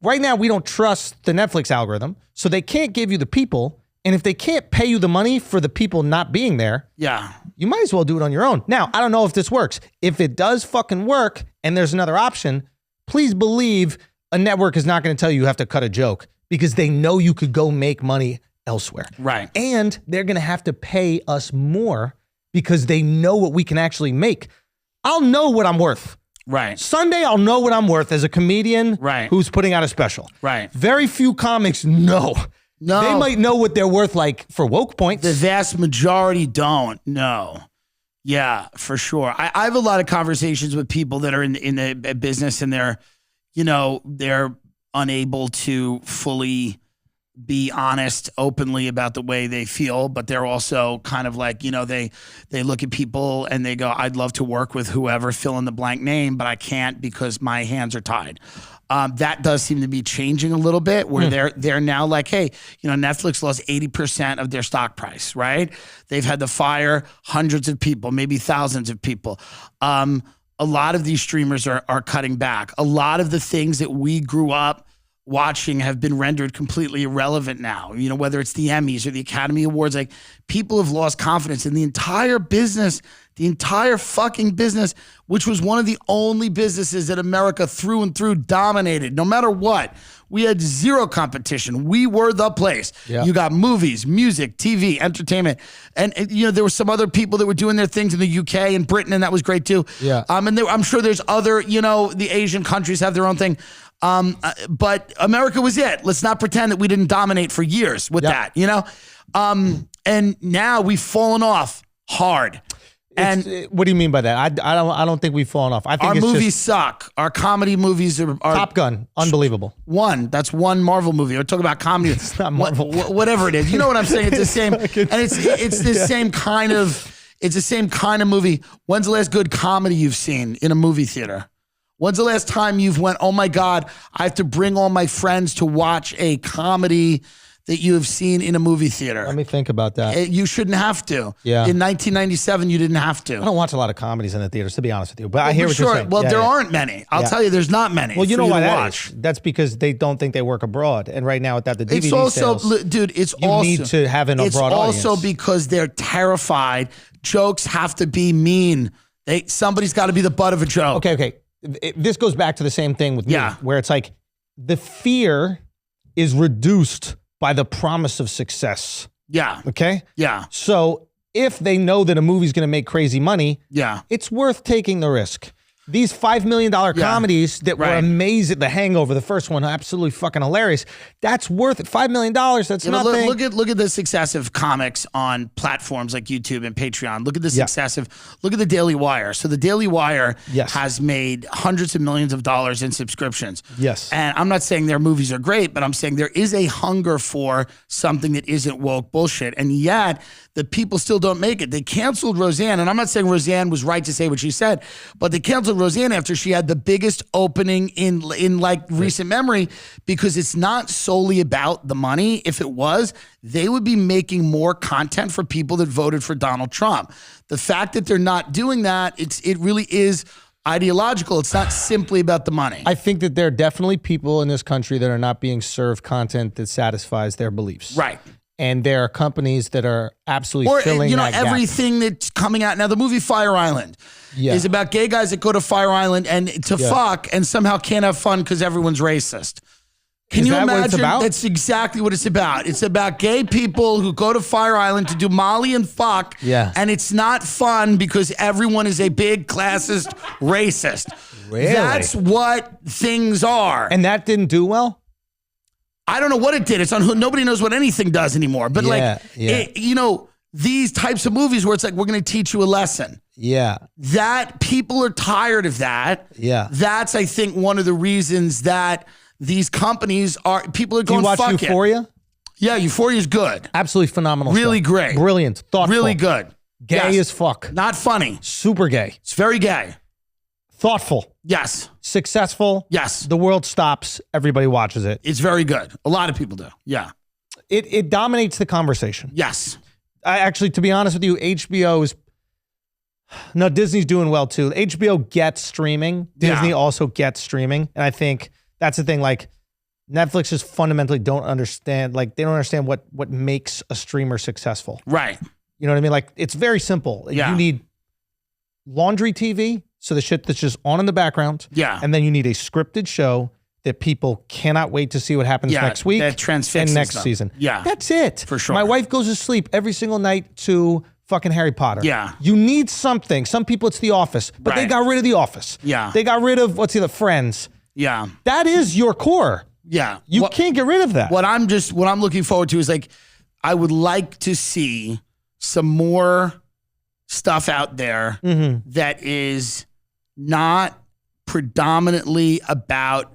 right now we don't trust the Netflix algorithm, so they can't give you the people, and if they can't pay you the money for the people not being there, you might as well do it on your own. Now, I don't know if this works. If it does fucking work and there's another option, please believe a network is not going to tell you have to cut a joke because they know you could go make money elsewhere. Right. And they're going to have to pay us more because they know what we can actually make. I'll know what I'm worth. Right. Sunday, I'll know what I'm worth as a comedian who's putting out a special. Right. Very few comics know. No. They might know what they're worth like for woke points. The vast majority don't know. Yeah, for sure. I have a lot of conversations with people that are in the business and they're unable to fully be honest openly about the way they feel, but they're also kind of like, they look at people and they go, I'd love to work with whoever, fill in the blank name, but I can't because my hands are tied. That does seem to be changing a little bit where they're now like, hey, Netflix lost 80% of their stock price, right? They've had to fire hundreds of people, maybe thousands of people. A lot of these streamers are cutting back. A lot of the things that we grew up watching have been rendered completely irrelevant now. Whether it's the Emmys or the Academy Awards, like people have lost confidence in the entire business, the entire fucking business, which was one of the only businesses that America through and through dominated. No matter what, we had zero competition. We were the place. Yeah. You got movies, music, TV, entertainment. And there were some other people that were doing their things in the UK and Britain, and that was great too. Yeah. And I'm sure there's other, the Asian countries have their own thing. But America was it. Let's not pretend that we didn't dominate for years with that, and now we've fallen off hard. And what do you mean by that? I don't think we've fallen off. I think our movies suck. Our comedy movies are Top Gun, unbelievable. That's one Marvel movie. We're talking about comedy. It's not Marvel. Whatever it is. You know what I'm saying? It's the same, and it's the same kind of, it's the same kind of movie. When's the last good comedy you've seen in a movie theater? When's the last time you've went, oh my God, I have to bring all my friends to watch a comedy that you have seen in a movie theater? Let me think about that. You shouldn't have to. Yeah. In 1997, you didn't have to. I don't watch a lot of comedies in the theaters, to be honest with you. But I hear what you're saying. Well, there aren't many. I'll tell you, there's not many. Well, you know why that is? That's because they don't think they work abroad. And right now, without the DVD it's also, sales, dude, you need to have an abroad audience. It's also because they're terrified. Jokes have to be mean. Somebody's got to be the butt of a joke. Okay. This goes back to the same thing with me, where it's like the fear is reduced by the promise of success. Yeah. Okay? Yeah. So if they know that a movie's going to make crazy money, it's worth taking the risk. These $5 million comedies that were amazing, The Hangover, the first one, absolutely fucking hilarious. That's worth it. $5 million, that's nothing. Look at the success of comics on platforms like YouTube and Patreon. Look at the success of, look at the Daily Wire. So the Daily Wire has made hundreds of millions of dollars in subscriptions. Yes. And I'm not saying their movies are great, but I'm saying there is a hunger for something that isn't woke bullshit. And yet the people still don't make it. They canceled Roseanne, and I'm not saying Roseanne was right to say what she said, but they canceled Roseanne after she had the biggest opening in recent memory, because it's not solely about the money. If it was, they would be making more content for people that voted for Donald Trump. The fact that they're not doing that, it really is ideological. It's not simply about the money. I think that there are definitely people in this country that are not being served content that satisfies their beliefs. Right. And there are companies that are absolutely filling that gap. Everything that's coming out now. The movie Fire Island is about gay guys that go to Fire Island and to fuck and somehow can't have fun because everyone's racist. Can you imagine? That's exactly what it's about. It's about gay people who go to Fire Island to do Molly and fuck. Yeah. And it's not fun because everyone is a big classist racist. Really? That's what things are. And that didn't do well? I don't know what it did. It's on. Nobody knows what anything does anymore. But these types of movies where it's like, we're going to teach you a lesson. Yeah. That people are tired of that. Yeah. That's, I think, one of the reasons that these companies people are going, fuck it. Do you watch Euphoria? Yeah, Euphoria is good. Absolutely phenomenal. Really stuff. Great. Brilliant. Thoughtful. Really good. Gay as fuck. Not funny. Super gay. It's very gay. Thoughtful. Yes. Successful. Yes. The world stops. Everybody watches it. It's very good. A lot of people do. Yeah. It dominates the conversation. Yes. I actually, to be honest with you, HBO is... No, Disney's doing well too. HBO gets streaming. Disney also gets streaming. And I think that's the thing. Like, Netflix just fundamentally don't understand. Like, they don't understand what makes a streamer successful. Right. You know what I mean? Like, it's very simple. Yeah. You need laundry TV, so the shit that's just on in the background. Yeah. And then you need a scripted show that people cannot wait to see what happens next week that transfixes and next them. season. Yeah. That's it. For sure. My wife goes to sleep every single night to fucking Harry Potter. Yeah. You need something. Some people it's The Office, but they Right. got rid of The Office. Yeah. They got rid of, Friends. Yeah. That is your core. Yeah. You can't get rid of that. What I'm looking forward to is, like, I would like to see some more stuff out there that is not predominantly about.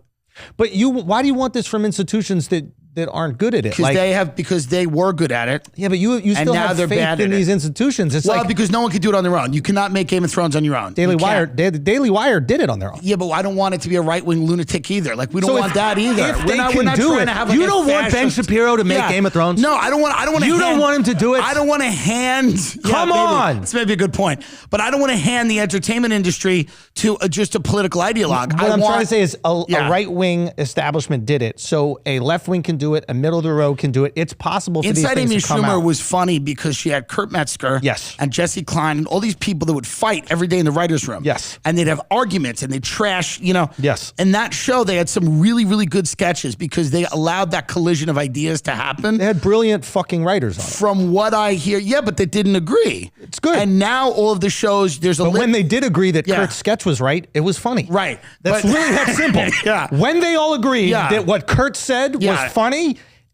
But why do you want this from institutions that aren't good at it? Because they were good at it. Yeah, but you still now have they're faith bad in at these it. institutions. It's like because no one could do it on their own. You cannot make Game of Thrones on your own. Daily You Wire. can't. Daily Wire did it on their own. Yeah, but I don't want it to be a right-wing lunatic either. Like, we don't So want that either. If We're not do trying it, to have, like, you a don't want Ben fascist- Shapiro to make Yeah. Game of Thrones. No, I don't want. You don't want him to do it. I don't want to hand. Come on. That's maybe a good point. But I don't want to hand the entertainment industry to just a political ideologue. What I'm trying to say is a right-wing establishment did it. So a left-wing can do it. A middle-of-the-road can do it. It's possible for these Inside things Amy to come Schumer out. was funny because she had Kurt Metzger Yes. and Jesse Klein and all these people that would fight every day in the writer's room. Yes. And they'd have arguments and they'd trash, Yes. And that show, they had some really, really good sketches because they allowed that collision of ideas to happen. They had brilliant fucking writers on it. From what I hear, but they didn't agree. It's good. And now all of the shows, there's a But when they did agree that Yeah. Kurt's sketch was right, it was funny. Right. That's But- really that simple. Yeah. When they all agreed Yeah. that what Kurt said Yeah. was funny,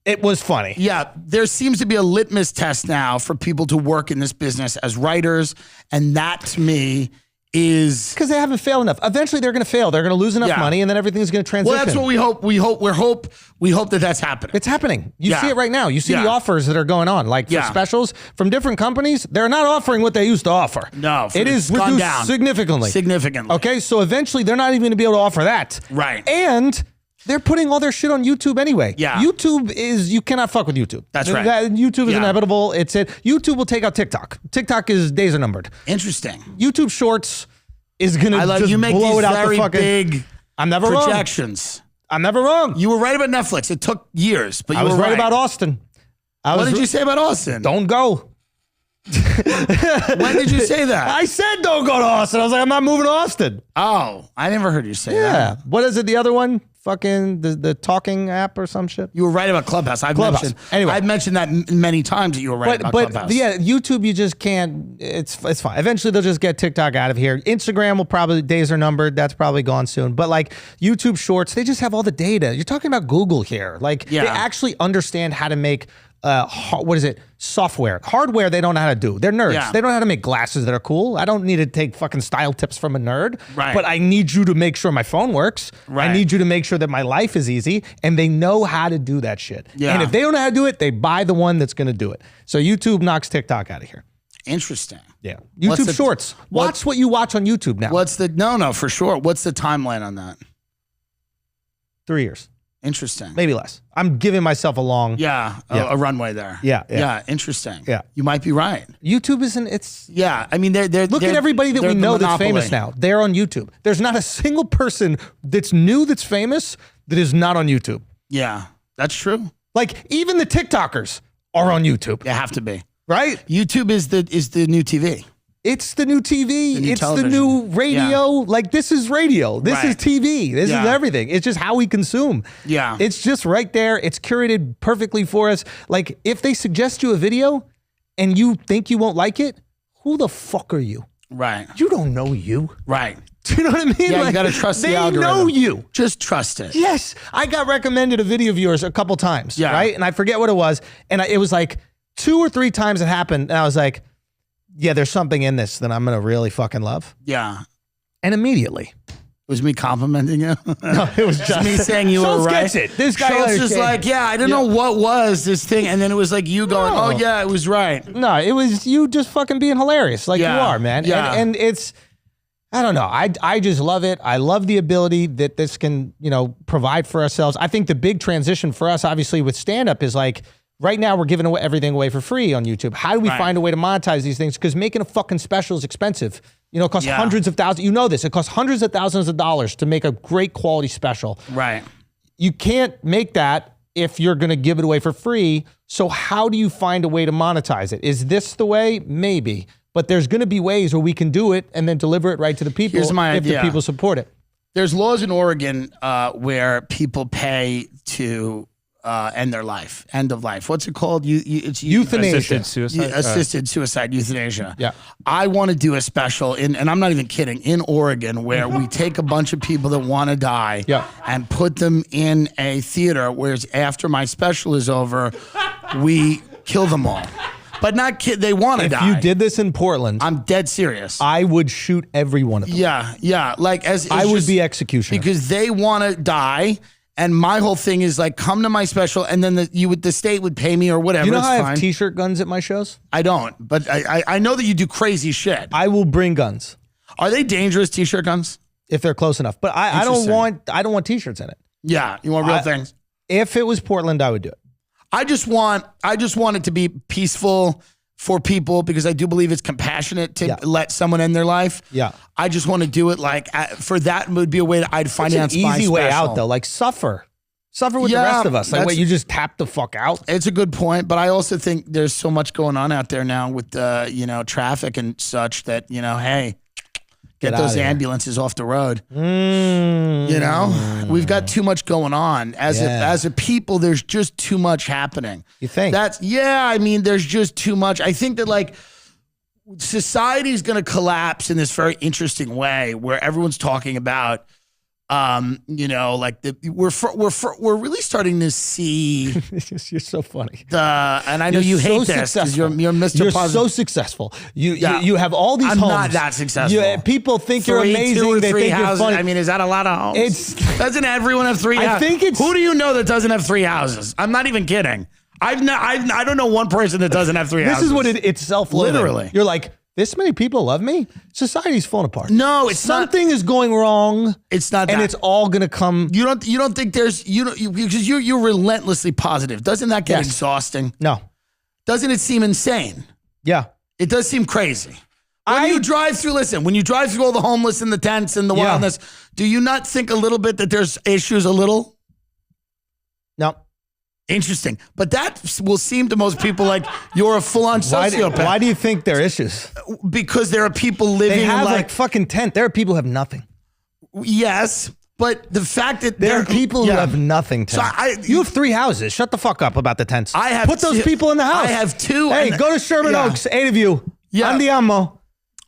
it was funny. Yeah, there seems to be a litmus test now for people to work in this business as writers, and that to me is Because they haven't failed enough. Eventually, they're going to fail. They're going to lose enough Yeah. money, and then everything's going to transition. well. That's what we hope. We hope that that's happening. It's happening. You Yeah. see it right now. You see Yeah. the offers that are going on, like for Yeah. specials from different companies. They're not offering what they used to offer. No, it is it's gone reduced down. significantly. Significantly. Okay, so eventually they're not even going to be able to offer that. Right. And they're putting all their shit on YouTube anyway. Yeah. YouTube is, you cannot fuck with YouTube. That's right. YouTube is Yeah. inevitable. It's it. YouTube will take out TikTok. TikTok is days are numbered. Interesting. YouTube Shorts is going to I love just you make blow these it out very the fucking. big I'm never wrong. projections. I'm never wrong. You were right about Netflix. It took years, but you I was were right about Austin. What did you say about Austin? Don't go. When did you say that? I said don't go to Austin. I was like, I'm not moving to Austin. Oh, I never heard you say Yeah. that. What is it? The other one? Fucking the talking app or some shit. You were right about Clubhouse. I've mentioned that many times that you were right about Clubhouse. But yeah, YouTube, you just can't. It's fine. Eventually, they'll just get TikTok out of here. Instagram will probably, days are numbered. That's probably gone soon. But like YouTube Shorts, they just have all the data. You're talking about Google here. Like they actually understand how to make. What is it? Software. Hardware, they don't know how to do. They're nerds. Yeah. They don't know how to make glasses that are cool. I don't need to take fucking style tips from a nerd. Right. But I need you to make sure my phone works. Right. I need you to make sure that my life is easy. And they know how to do that shit. Yeah. And if they don't know how to do it, they buy the one that's going to do it. So YouTube knocks TikTok out of here. Interesting. Yeah. YouTube Shorts. Watch what you watch on YouTube now. No, for sure. What's the timeline on that? 3 years. Interesting. Maybe less. I'm giving myself a long. A runway there. Yeah. Interesting. Yeah. You might be right. YouTube isn't, it's. Yeah. I mean, they're Look at everybody that we know that's famous now. They're on YouTube. There's not a single person that's new that's famous that is not on YouTube. Yeah. That's true. Like even the TikTokers are on YouTube. They have to be. Right? YouTube is the new TV. It's the new TV. The new it's television. the new radio. Yeah. Like this is radio. This is TV. This is everything. It's just how we consume. Yeah. It's just right there. It's curated perfectly for us. Like if they suggest you a video and you think you won't like it, who the fuck are you? Right. You don't know you. Right. Do you know what I mean? Yeah, like, you got to trust the algorithm. They know you. Just trust it. Yes. I got recommended a video of yours a couple times, right? And I forget what it was. And it was like 2 or 3 times it happened. And I was like, yeah, there's something in this that I'm going to really fucking love. Yeah. And immediately. It was me complimenting you. No, it was just me saying you were right. Gets it. This guy Schulz just like, I don't know what was this thing. And then it was like you going, oh yeah, it was right. No, it was you just fucking being hilarious like you are, man. Yeah. And it's, I don't know. I just love it. I love the ability that this can, you know, provide for ourselves. I think the big transition for us, obviously, with stand-up is like, right now we're giving away everything away for free on YouTube. How do we find a way to monetize these things? Because making a fucking special is expensive. You know, it costs hundreds of thousands. You know this. It costs hundreds of thousands of dollars to make a great quality special. Right. You can't make that if you're going to give it away for free. So how do you find a way to monetize it? Is this the way? Maybe. But there's going to be ways where we can do it and then deliver it right to the people if the people support it. There's laws in Oregon where people pay to end their life, end of life. What's it called? It's euthanasia. Assisted suicide. Assisted suicide, euthanasia. Yeah. I want to do a special and I'm not even kidding, in Oregon where we take a bunch of people that want to die and put them in a theater, whereas after my special is over, we kill them all. But not they want to die. If you did this in Portland, I'm dead serious. I would shoot every one of them. Yeah. Like I would be executioner. Because they want to die. And my whole thing is like, come to my special, and then the state would pay me or whatever. You know how I have T-shirt guns at my shows? I don't, but I know that you do crazy shit. I will bring guns. Are they dangerous T-shirt guns? If they're close enough, but I don't want T-shirts in it. Yeah, you want real things. If it was Portland, I would do it. I just want it to be peaceful for people because I do believe it's compassionate to let someone end their life. Yeah. I just want to do it like for that would be a way that I'd finance my special. Easy way out though, like suffer with the rest of us. Like what, you just tap the fuck out? It's a good point, but I also think there's so much going on out there now with you know, traffic and such that, you know, hey, get those ambulances off the road. You know, we've got too much going on as a people. There's just too much happening. You think? I mean, there's just too much. I think that like society is going to collapse in this very interesting way where everyone's talking about, you know, like we're really starting to see. You're so funny. And I know you hate this because you're Mr. You're Positive. so successful. You have all these homes. I'm not that successful. People think you're amazing. 2 or they 3 think houses. you're funny. I mean, is that a lot of homes? Doesn't everyone have 3 houses? I think it's. Who do you know that doesn't have 3 houses? I'm not even kidding. I don't know one person that doesn't have 3 houses. This is what it's self-loathing. Literally. You're like, this many people love me? Society's falling apart. No, it's something is going wrong. It's not that. And it's all going to come. You don't think there's, because you're relentlessly positive. Doesn't that get exhausting? No. Doesn't it seem insane? Yeah. It does seem crazy. When you drive through all the homeless in the tents and the wildness, do you not think a little bit that there's issues a little? No. Interesting. But that will seem to most people like you're a full-on sociopath. Why do you think there are issues? Because there are people living they have in like fucking tent. There are people who have nothing. Yes, but the fact that there are people who have nothing. So you have 3 houses. Shut the fuck up about the tents. Put those people in the house. I have 2. Hey, go to Sherman Oaks, 8 of you. Yeah. Andiamo.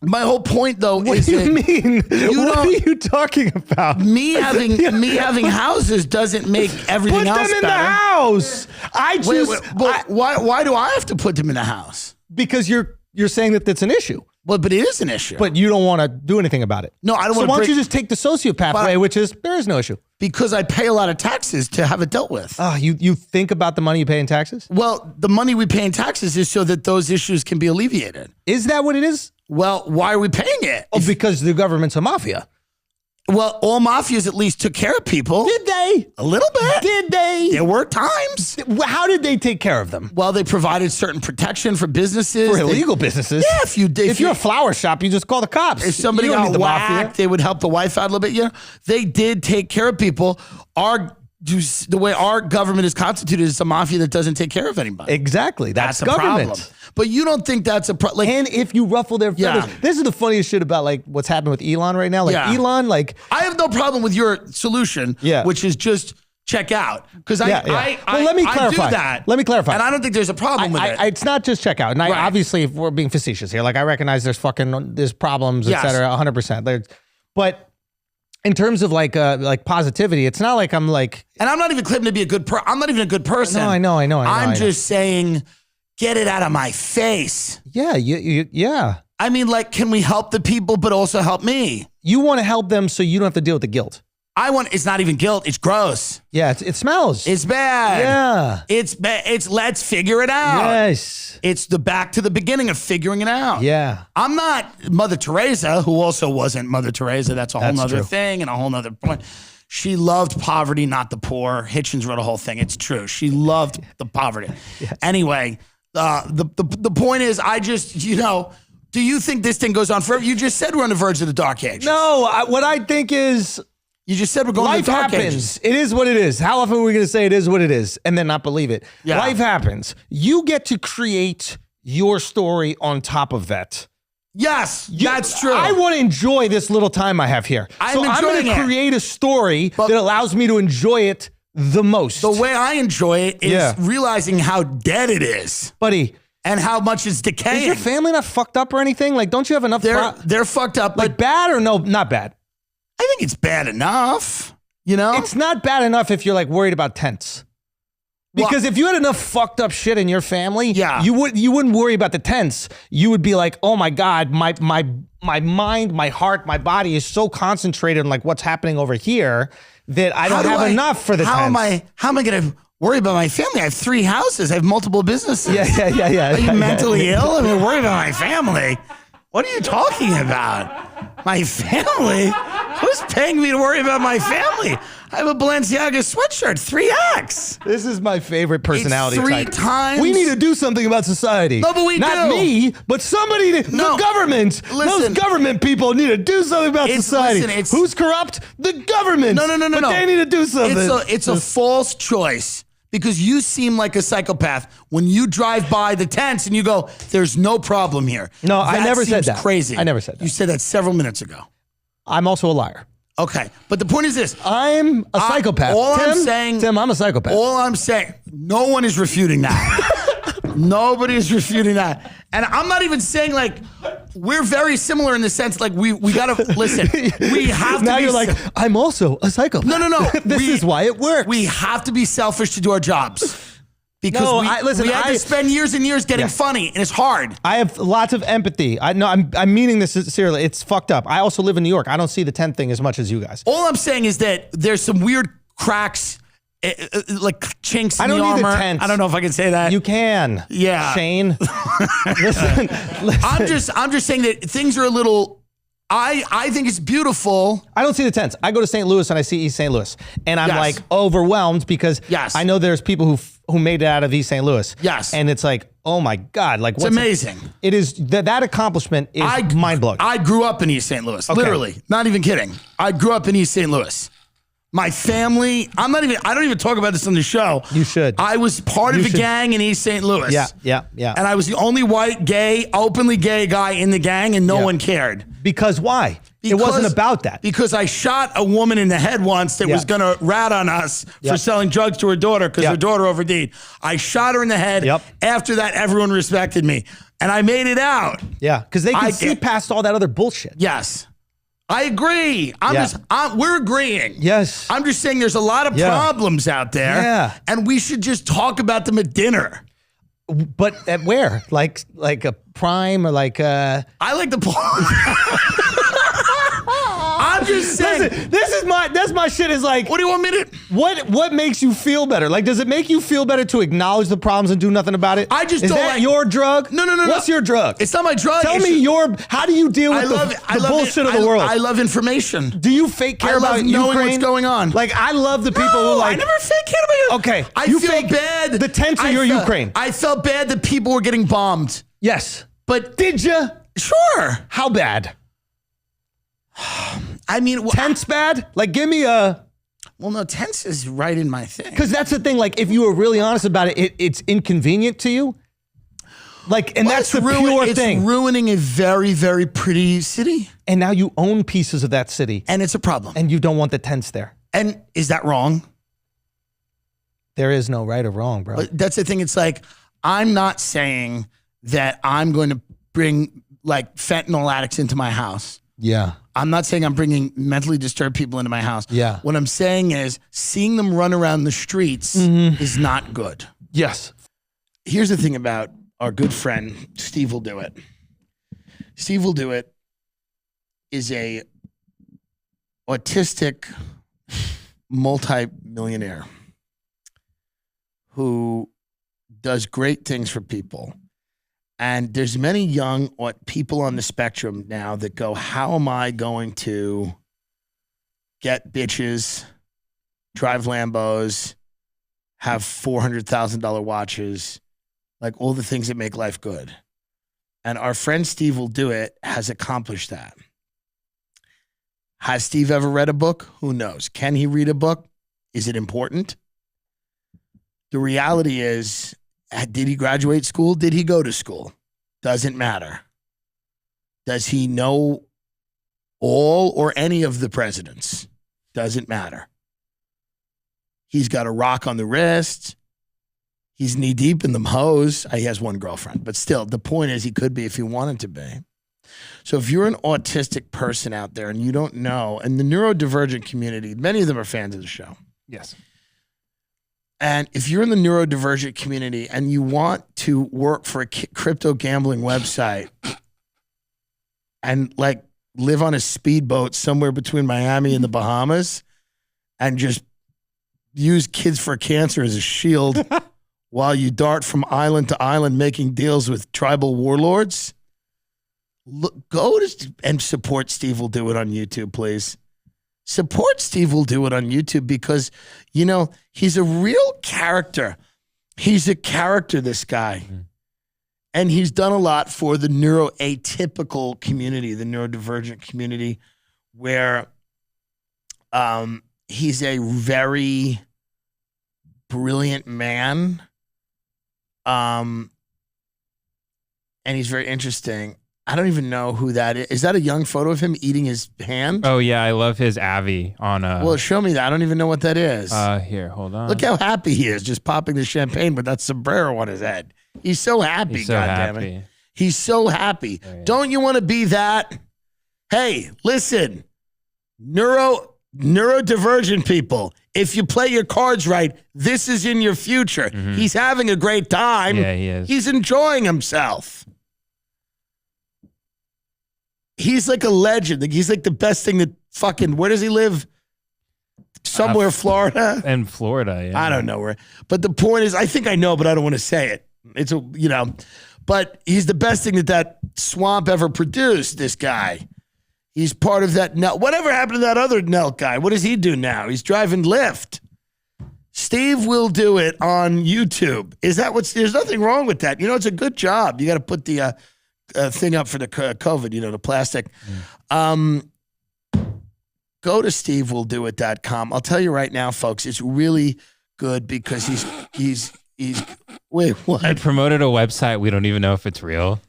My whole point, though, what is do you mean? What are you talking about? Me having houses doesn't make everything else better. Put them in the house. Why do I have to put them in the house? Because you're saying that that's an issue. Well, but it is an issue. But you don't want to do anything about it. No, I don't want to. So why don't you just take the sociopath way, which is there is no issue? Because I pay a lot of taxes to have it dealt with. You think about the money you pay in taxes? Well, the money we pay in taxes is so that those issues can be alleviated. Is that what it is? Well, why are we paying it? Because the government's a mafia. Well, all mafias at least took care of people. Did they? A little bit. Did they? There were times. How did they take care of them? Well, they provided certain protection for businesses. For illegal businesses? Yeah, if you're a flower shop, you just call the cops. If somebody got whacked, they would help the wife out a little bit. You know, they did take care of people. The way our government is constituted is a mafia that doesn't take care of anybody. Exactly. That's a government. problem. But you don't think that's a problem. And if you ruffle their feathers, this is the funniest shit about like what's happening with Elon right now. Like Elon, like I have no problem with your solution, which is just check out. Because let me clarify. I do that. Let me clarify. And I don't think there's a problem with it. It's not just check out. And obviously, if we're being facetious here, like I recognize there's problems, et cetera, 100%. But in terms of like positivity, it's not like I'm like, and I'm not even claiming to be a good person. I'm not even a good person. No, I know. I'm just saying, get it out of my face. Yeah, yeah. I mean, like, can we help the people, but also help me? You want to help them so you don't have to deal with the guilt. It's not even guilt. It's gross. Yeah, it smells. It's bad. Yeah. It's bad. It's let's figure it out. Yes. It's the back to the beginning of figuring it out. Yeah. I'm not Mother Teresa, who also wasn't Mother Teresa. That's a whole nother thing and a whole nother point. She loved poverty, not the poor. Hitchens wrote a whole thing. It's true. She loved the poverty. Yes. Anyway, the point is, I just, do you think this thing goes on forever? You just said we're on the verge of the dark age. No, what I think is, you just said we're going to the dark ages. It is what it is. How often are we going to say it is what it is and then not believe it? Yeah. Life happens. You get to create your story on top of that. Yes, that's true. I want to enjoy this little time I have here. I'm going to create a story that allows me to enjoy it the most. The way I enjoy it is realizing how dead it is. Buddy. And how much it's decaying. Is your family not fucked up or anything? Like, don't you have enough? They're fucked up. Like, bad or no, not bad? I think it's bad enough, It's not bad enough if you're like worried about tents. Because if you had enough fucked up shit in your family, you wouldn't worry about the tents. You would be like, oh my God, my mind, my heart, my body is so concentrated on like what's happening over here that I don't have enough for the tents. How am I going to worry about my family? I have 3 houses. I have multiple businesses. Yeah. Are you mentally ill? I mean, worry about my family. What are you talking about? My family? Who's paying me to worry about my family? I have a Balenciaga sweatshirt, 3X. This is my favorite personality it's 3 type. times. We need to do something about society. No, but we Not do. me, but somebody, the government. Those government people need to do something about society. Who's corrupt? The government. No. But they need to do something. It's a false choice. Because you seem like a psychopath when you drive by the tents and you go, there's no problem here. No, I never said that. Crazy. I never said that. You said that several minutes ago. I'm also a liar. Okay. But the point is this. I'm a psychopath. Tim, I'm a psychopath. All I'm saying, no one is refuting that. Nobody is refuting that. And I'm not even saying like, we're very similar in the sense like we got to, listen, we have to now you're like, I'm also a psychopath. No. This is why it works. We have to be selfish to do our jobs. Because we had to spend years and years getting funny, and it's hard. I have lots of empathy. I'm meaning this sincerely. It's fucked up. I also live in New York. I don't see the tent thing as much as you guys. All I'm saying is that there's some weird cracks, like chinks in the armor. Need a tent. I don't know if I can say that. You can. Yeah. Shane. listen. I'm just saying that things are a little. I think it's beautiful. I don't see the tents. I go to St. Louis and I see East St. Louis, and I'm like overwhelmed because I know there's people who made it out of East St. Louis. Yes, and it's like, oh my God, like it's amazing. It is that accomplishment is mind blowing. I grew up in East St. Louis, literally, not even kidding. I grew up in East St. Louis. My family, I don't even talk about this on the show. You should. I was part of a gang in East St. Louis. Yeah. And I was the only white, openly gay guy in the gang, and no one cared. Because why? It wasn't about that. Because I shot a woman in the head once that was going to rat on us for selling drugs to her daughter because her daughter OD'd. I shot her in the head. After that, everyone respected me. And I made it out. Yeah, because they can see past all that other bullshit. Yes. I agree. We're agreeing. Yes. I'm just saying there's a lot of problems out there. Yeah. And we should just talk about them at dinner. But at where? Like a Prime or like a... I like the... I'm just saying. Listen, that's my shit is like... What do you want me to... What makes you feel better? Like, does it make you feel better to acknowledge the problems and do nothing about it? I just is don't that like... your drug? No. What's your drug? It's not my drug. Tell me how do you deal with the bullshit of the world? I love information. Do you fake care about knowing Ukraine? What's going on? Like, I love the people who like... I never fake care about you. Okay. I feel bad. The tents of your Ukraine. I felt bad that people were getting bombed. Yes. But... Did you? Sure. How bad? I mean... Tense bad? Like, give me a... Well, no, tense is right in my thing. Because that's the thing. Like, if you were really honest about it, it's inconvenient to you. Like, and that's the pure thing. It's ruining a very, very pretty city. And now you own pieces of that city. And it's a problem. And you don't want the tents there. And is that wrong? There is no right or wrong, bro. But that's the thing. It's like, I'm not saying that I'm going to bring like fentanyl addicts into my house. Yeah. I'm not saying I'm bringing mentally disturbed people into my house. Yeah. What I'm saying is seeing them run around the streets is not good. Yes. Here's the thing about our good friend, SteveWillDoIt. SteveWillDoIt is a autistic multi-millionaire who does great things for people. And there's many young people on the spectrum now that go, how am I going to get bitches, drive Lambos, have $400,000 watches, like all the things that make life good. And our friend SteveWillDoIt has accomplished that. Has Steve ever read a book? Who knows? Can he read a book? Is it important? The reality is, did he graduate school? Did he go to school? Doesn't matter. Does he know all or any of the presidents? Doesn't matter. He's got a rock on the wrist. He's knee deep in the hose. He has one girlfriend, but still, the point is he could be if he wanted to be. So if you're an autistic person out there and you don't know, and the neurodivergent community, many of them are fans of the show. Yes. And if you're in the neurodivergent community and you want to work for a crypto gambling website and like live on a speedboat somewhere between Miami and the Bahamas and just use Kids for Cancer as a shield while you dart from island to island making deals with tribal warlords, go to and support SteveWillDoIt on YouTube, please. Support SteveWillDoIt on YouTube because, you know, he's a real character. He's a character, this guy. Mm-hmm. And he's done a lot for the neuroatypical community, the neurodivergent community, where he's a very brilliant man. And he's very interesting. I don't even know who that is. Is that a young photo of him eating his hand? Oh, yeah. I love his Avi on Well, show me that. I don't even know what that is. Here, hold on. Look how happy he is just popping the champagne with that sombrero on his head. He's so happy, He's so goddammit. happy. He's so happy. Oh, yeah. Don't you want to be that? Hey, listen, neurodivergent people, if you play your cards right, this is in your future. Mm-hmm. He's having a great time. Yeah, he is. He's enjoying himself. He's like a legend. Like, he's like the best thing that fucking, where does he live? Somewhere, Florida? In Florida, yeah. I don't know where. But the point is, I think I know, but I don't want to say it. It's a, you know, but he's the best thing that swamp ever produced, this guy. He's part of that. Whatever happened to that other Nelk guy? What does he do now? He's driving Lyft. SteveWillDoIt on YouTube. Is that what's, there's nothing wrong with that. You know, it's a good job. You got to put the thing up for the COVID, you know, the plastic. Go to SteveWillDoIt.com. I'll tell you right now, folks, it's really good because he's wait, what? You promoted a website. We don't even know if it's real.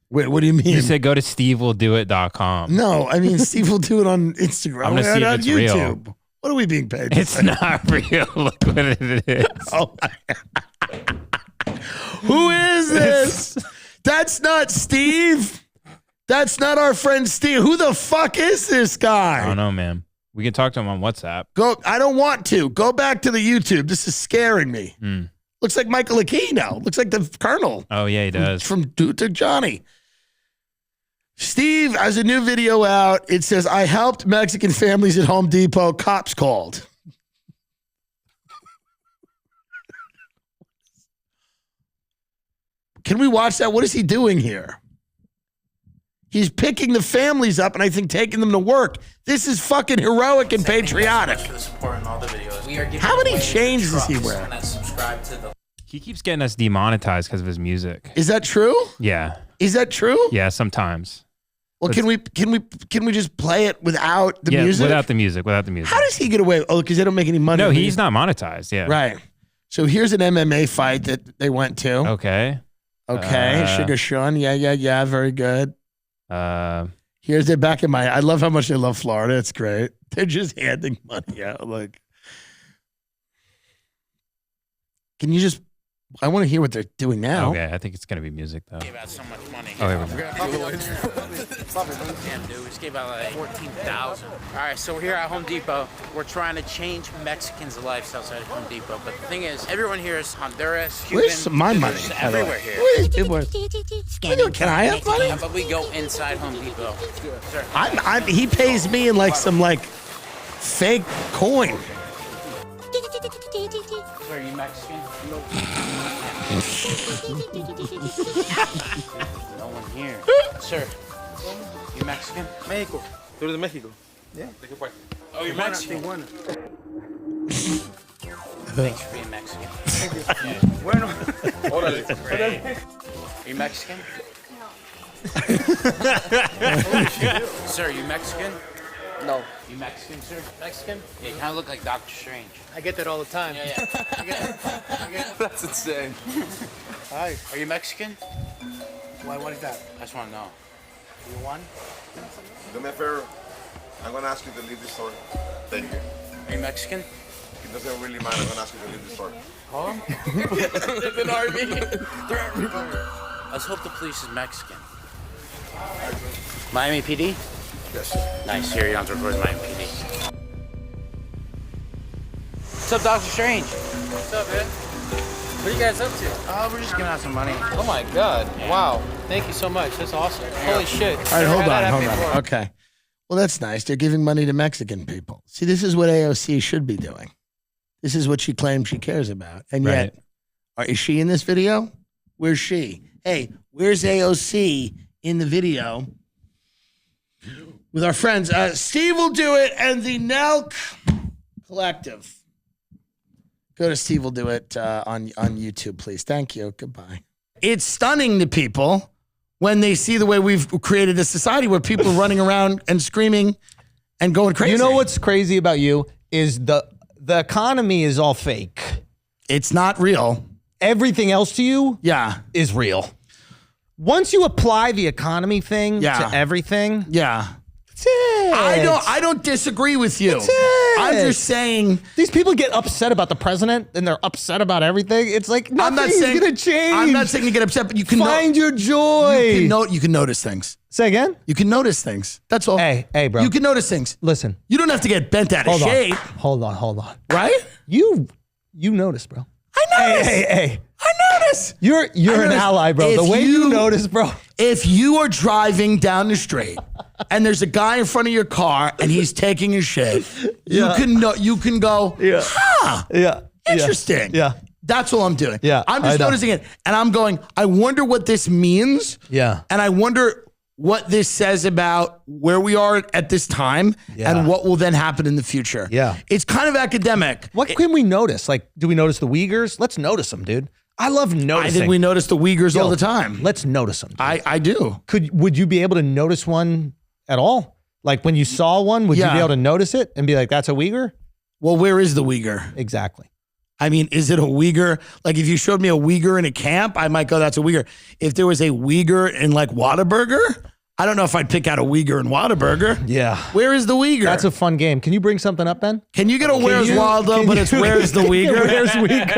Wait, what do you mean? You said go to SteveWillDoIt.com. No, I mean, SteveWillDoIt on Instagram. I'm going to see if it's YouTube. real. What are we being paid? It's not real. Look what it is. Oh my God. Who is this? That's not Steve. That's not our friend Steve. Who the fuck is this guy? I don't know, man. We can talk to him on WhatsApp. I don't want to. Go back to the YouTube. This is scaring me. Looks like Michael Aquino. Looks like the Colonel. Oh, yeah, he does. From Dude to Johnny. Steve has a new video out. It says, I helped Mexican families at Home Depot. Cops called. Can we watch that? What is he doing here? He's picking the families up and I think taking them to work. This is fucking heroic and patriotic. How many chains does he wear? He keeps getting us demonetized because of his music. Is that true? Yeah. Is that true? Yeah, sometimes. Well, can we just play it without the music? Without the music. How does he get away? Oh, because they don't make any money. No, he's not monetized. Yeah. Right. So here's an MMA fight that they went to. Okay. Sugar Sean. Yeah. Very good. Here's their back in my. I love how much they love Florida. It's great. They're just handing money out. Like, can you just? I want to hear what they're doing now. Okay, I think it's gonna be music though. Gave out so much money. Oh, here we go. Damn, dude, we just gave out like 14,000. All right, so we're here at Home Depot. We're trying to change Mexicans' lives outside of Home Depot. But the thing is, everyone here is Honduras, Cuban. Where's my money? Everywhere here. Can I have money? How about we go inside Home Depot? Sir. He pays me in like some like fake coin. Are you Mexican? No. No one here. Sir, you Mexican? México. Tú eres de México. Yeah. ¿De qué parte? Oh, you're Mexican. Tijuana. Thanks for being Mexican. Yeah. Bueno. Órale. Are you Mexican? Sir, you Mexican? No. You Mexican, sir? Mexican? Yeah, you kind of look like Doctor Strange. I get that all the time. Yeah. That's insane. Hi. Are you Mexican? Why? What is that? I just want to know. You won? Do me a favor. I'm gonna ask you to leave the store. Thank you. Are you Mexican? It doesn't really matter. I'm gonna ask you to leave the store. Huh? There's an army. They're everywhere. Let's hope the police is Mexican. Miami PD? Yes. Nice. Here, you don't have to record Miami PD. What's up, Doctor Strange? What's up, man? What are you guys up to? We're just giving out some money. Oh my God! Wow! Thank you so much. That's awesome. Holy shit! All right, hold on. Okay. Well, that's nice. They're giving money to Mexican people. See, this is what AOC should be doing. This is what she claims she cares about. And yet, is she in this video? Where's she? Hey, where's AOC in the video? With our friends, SteveWillDoIt and the Nelk Collective. Go to SteveWillDoIt on YouTube, please. Thank you. Goodbye. It's stunning to people when they see the way we've created a society where people are running around and screaming and going crazy. You know what's crazy about you is the economy is all fake. It's not real. Everything else to you is real. Once you apply the economy thing to everything, that's it. I don't disagree with you. That's it. I'm just saying these people get upset about the president and they're upset about everything. It's like nothing's gonna change. I'm not saying you get upset, but you can find your joy. You can notice things. Say again? You can notice things. That's all. Hey, bro. You can notice things. Listen. You don't have to get bent out of shape. Hold on. Right? You notice, bro. I notice. Hey. I notice. You're an ally, bro. The way you notice, bro. If you are driving down the street and there's a guy in front of your car and he's taking a shit, you can go, interesting. Yeah. That's all I'm doing. Yeah, I'm just noticing it. And I'm going, I wonder what this means. Yeah. And I wonder what this says about where we are at this time and what will then happen in the future. Yeah. It's kind of academic. What can we notice? Like, do we notice the Uyghurs? Let's notice them, dude. I love noticing. I think we notice the Uyghurs all the time. Let's notice them. Dude. I do. Would you be able to notice one at all? Like when you saw one, would you be able to notice it and be like, that's a Uyghur? Well, where is the Uyghur? Exactly. I mean, is it a Uyghur? Like if you showed me a Uyghur in a camp, I might go, that's a Uyghur. If there was a Uyghur in like Whataburger, I don't know if I'd pick out a Uyghur in Whataburger. Yeah. Where is the Uyghur? That's a fun game. Can you bring something up, Ben? Can you get a Where's Waldo, but it's Where's the Uyghur? Where's Uyghur?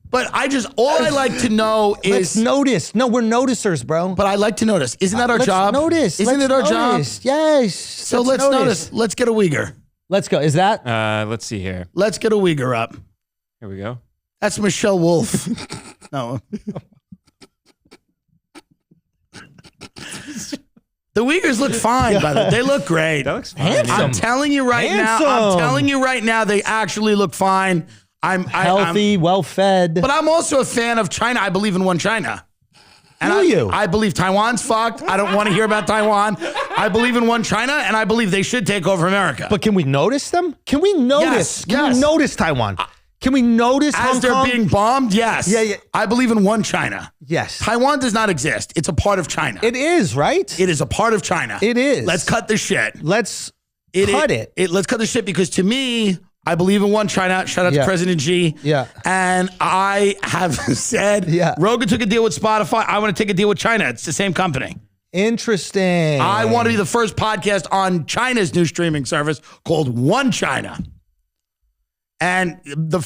But I just, all I like to know is. Let's notice. No, we're noticers, bro. But I like to notice. Isn't that our job? Notice. Isn't it our job? Yes. So let's notice. Let's get a Uyghur. Let's go. Is that? Let's see here. Let's get a Uyghur up. Here we go. That's Michelle Wolf. No. The Uyghurs look fine, by the way. They look great. That looks fine. Handsome. I'm telling you right now, they actually look fine. I'm healthy, well-fed. But I'm also a fan of China. I believe in one China. And I believe Taiwan's fucked. I don't want to hear about Taiwan. I believe in one China, and I believe they should take over America. But can we notice them? Can we notice? Yes, Can we notice Taiwan? Can we notice Hong they're Kong? being bombed? Yes. Yeah. I believe in one China. Yes. Taiwan does not exist. It's a part of China. It is, right? It is a part of China. It is. Let's cut the shit. Let's cut it. Let's cut the shit because to me, I believe in one China. Shout out to President Xi. Yeah. And I have said, Rogan took a deal with Spotify. I want to take a deal with China. It's the same company. Interesting. I want to be the first podcast on China's new streaming service called One China. And the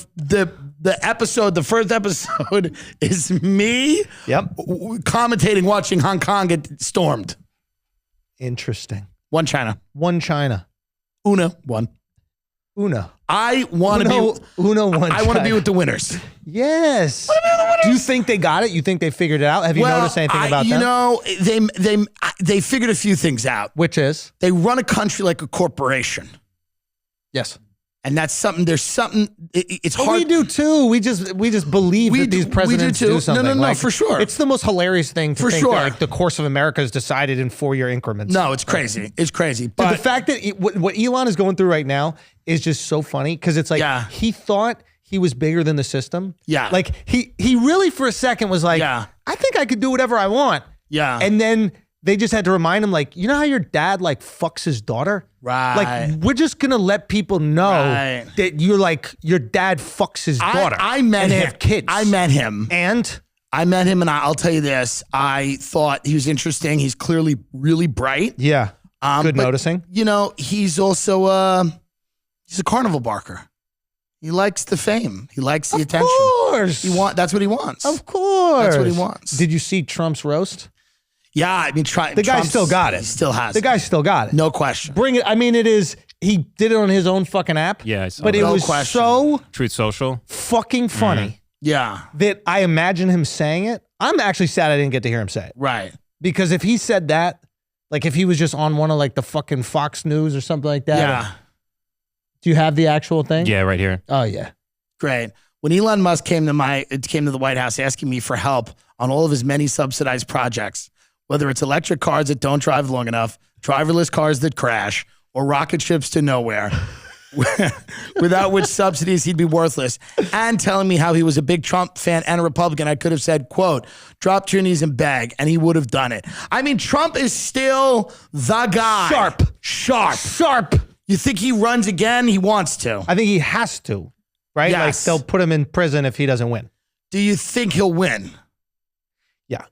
first episode is me commentating watching Hong Kong get stormed. Interesting. One China. One China. Una. Una. I want to be. Una one. I want to be with the winners. Yes. Do you think they got it? You think they figured it out? Have you noticed anything about you them? know, they figured a few things out. Which is? They run a country like a corporation. Yes. And that's something, there's something, it's But hard. we do too. We just believe that these presidents do something. No, like, for sure. It's the most hilarious thing to For think sure. that, like, the course of America is decided in 4-year increments. No, it's crazy. It's crazy. But But the fact that what Elon is going through right now is just so funny because it's like he thought he was bigger than the system. Yeah. Like he really for a second was like, Yeah. I think I could do whatever I want. Yeah. And then they just had to remind him, like, you know how your dad like fucks his daughter? Right. Like, we're just gonna let people know Right. that you're like your dad fucks his daughter. I met and him. They have kids. I met him. And And I'll tell you this. I thought he was interesting. He's clearly really bright. yeah, good but, noticing. You know, he's also he's a carnival barker. He likes the fame. He likes the attention. Of course. That's what he wants. Of course. That's what he wants. Did you see Trump's roast? Yeah, I mean, The guy still got it. He still has The it. guy still got it. No question. Bring it. I mean, it is. He did it on his own fucking app. Yeah, I saw but that. it No was question. so Truth Social. fucking funny Yeah, that I imagine him saying it. I'm actually sad I didn't get to hear him say it right. because if he said that, like if he was just on one of like the fucking Fox News or something like that. Yeah, Do you have the actual thing? Yeah, right here. Oh yeah. great. When Elon Musk came to the White House asking me for help on all of his many subsidized projects, whether it's electric cars that don't drive long enough, driverless cars that crash, or rocket ships to nowhere, without which subsidies he'd be worthless, and telling me how he was a big Trump fan and a Republican, I could have said, quote, drop to your knees and beg, and he would have done it. I mean, Trump is still the guy. Sharp. You think he runs again? He wants to. I think he has to, right? Yes. Like they'll put him in prison if he doesn't win. Do you think he'll win? Yeah.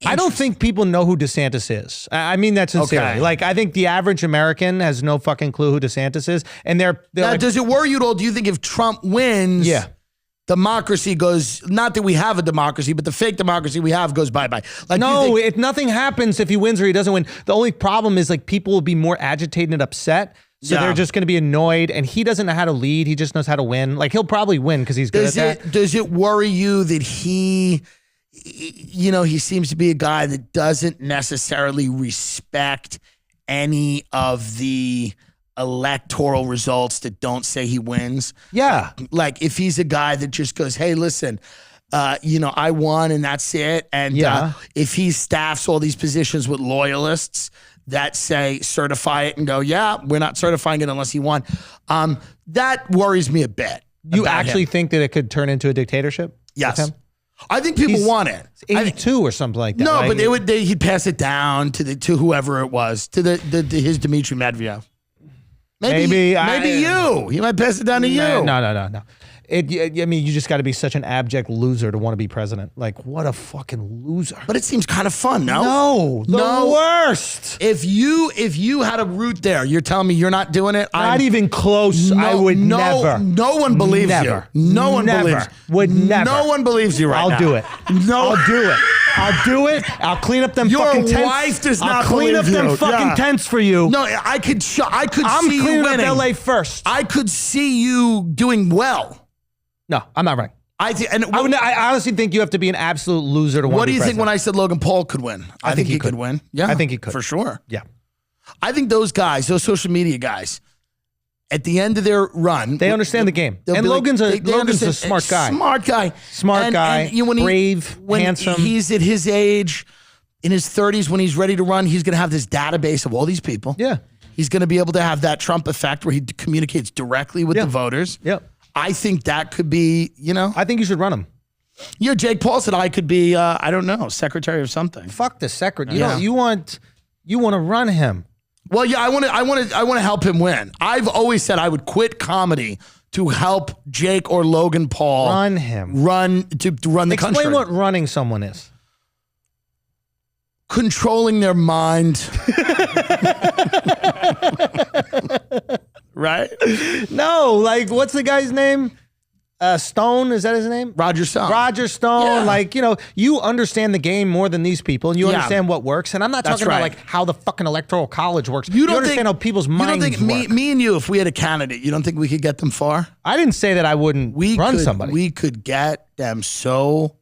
I don't think people know who DeSantis is. I mean that sincerely. Okay. Like, I think the average American has no fucking clue who DeSantis is. And they're Now, like, does it worry you at all? Do you think if Trump wins, yeah. democracy goes, not that we have a democracy, but the fake democracy we have goes bye-bye? Like, do you No, think- nothing happens if he wins or he doesn't win. The only problem is like people will be more agitated and upset. So Yeah. they're just going to be annoyed. And he doesn't know how to lead. He just knows how to win. Like he'll probably win because he's good at that. Does it worry you that he seems to be a guy that doesn't necessarily respect any of the electoral results that don't say he wins? Yeah. Like if he's a guy that just goes, hey, listen, I won and that's it. And Yeah. if he staffs all these positions with loyalists that say certify it and go, yeah, we're not certifying it unless he won. That worries me a bit. You about actually him. think that it could turn into a dictatorship? Yes. with him? I think people He's want it. I think- 82 or something like that. no, Like, but he'd pass it down to whoever it was, to his Dmitry Medvedev. Maybe you. He might pass it down to you. No. I mean, you just got to be such an abject loser to want to be president. Like, what a fucking loser. But it seems kind of fun, no? No, the worst. If you had a route there, you're telling me you're not doing it? Not even close. I would never. No one believes Never. you. No one Never. believes. Would never. No one believes you right I'll now. do it. No. I'll do it. I'll do it. I'll clean up them Your fucking tents. wife does I'll not clean up believe them you. fucking Yeah. tents for you. No, I could I'm see you cleaning up winning. LA first. I could see you doing well. No, I'm not running. I honestly think you have to be an absolute loser to win. What do you think when I said Logan Paul could win? I think he could win. Yeah, I think he could. for sure. Yeah. I think those guys, those social media guys, at the end of their run, They understand the game. they'll And be like- Logan's they a understand- smart guy. Smart guy. Smart guy, brave, handsome. He's at his age, in his 30s, when he's ready to run, he's going to have this database of all these people. Yeah. He's going to be able to have that Trump effect where he communicates directly with the voters. Yep. I think that could be, I think you should run him. Jake Paul said I could be, I don't know, secretary of something. Fuck the secretary. Yeah. You want to run him. Well, yeah, I want to help him win. I've always said I would quit comedy to help Jake or Logan Paul Run him. run the country. Explain what running someone is. Controlling their mind. Right? No, like what's the guy's name? Stone, is that his name? Roger Stone. Roger Stone. Yeah. Like, you understand the game more than these people, and you understand what works. And I'm not That's talking about right. like how the fucking electoral college works. You don't understand how people's minds You don't think work. me and you, if we had a candidate, you don't think we could get them far? I didn't say that I wouldn't run somebody. We could get them so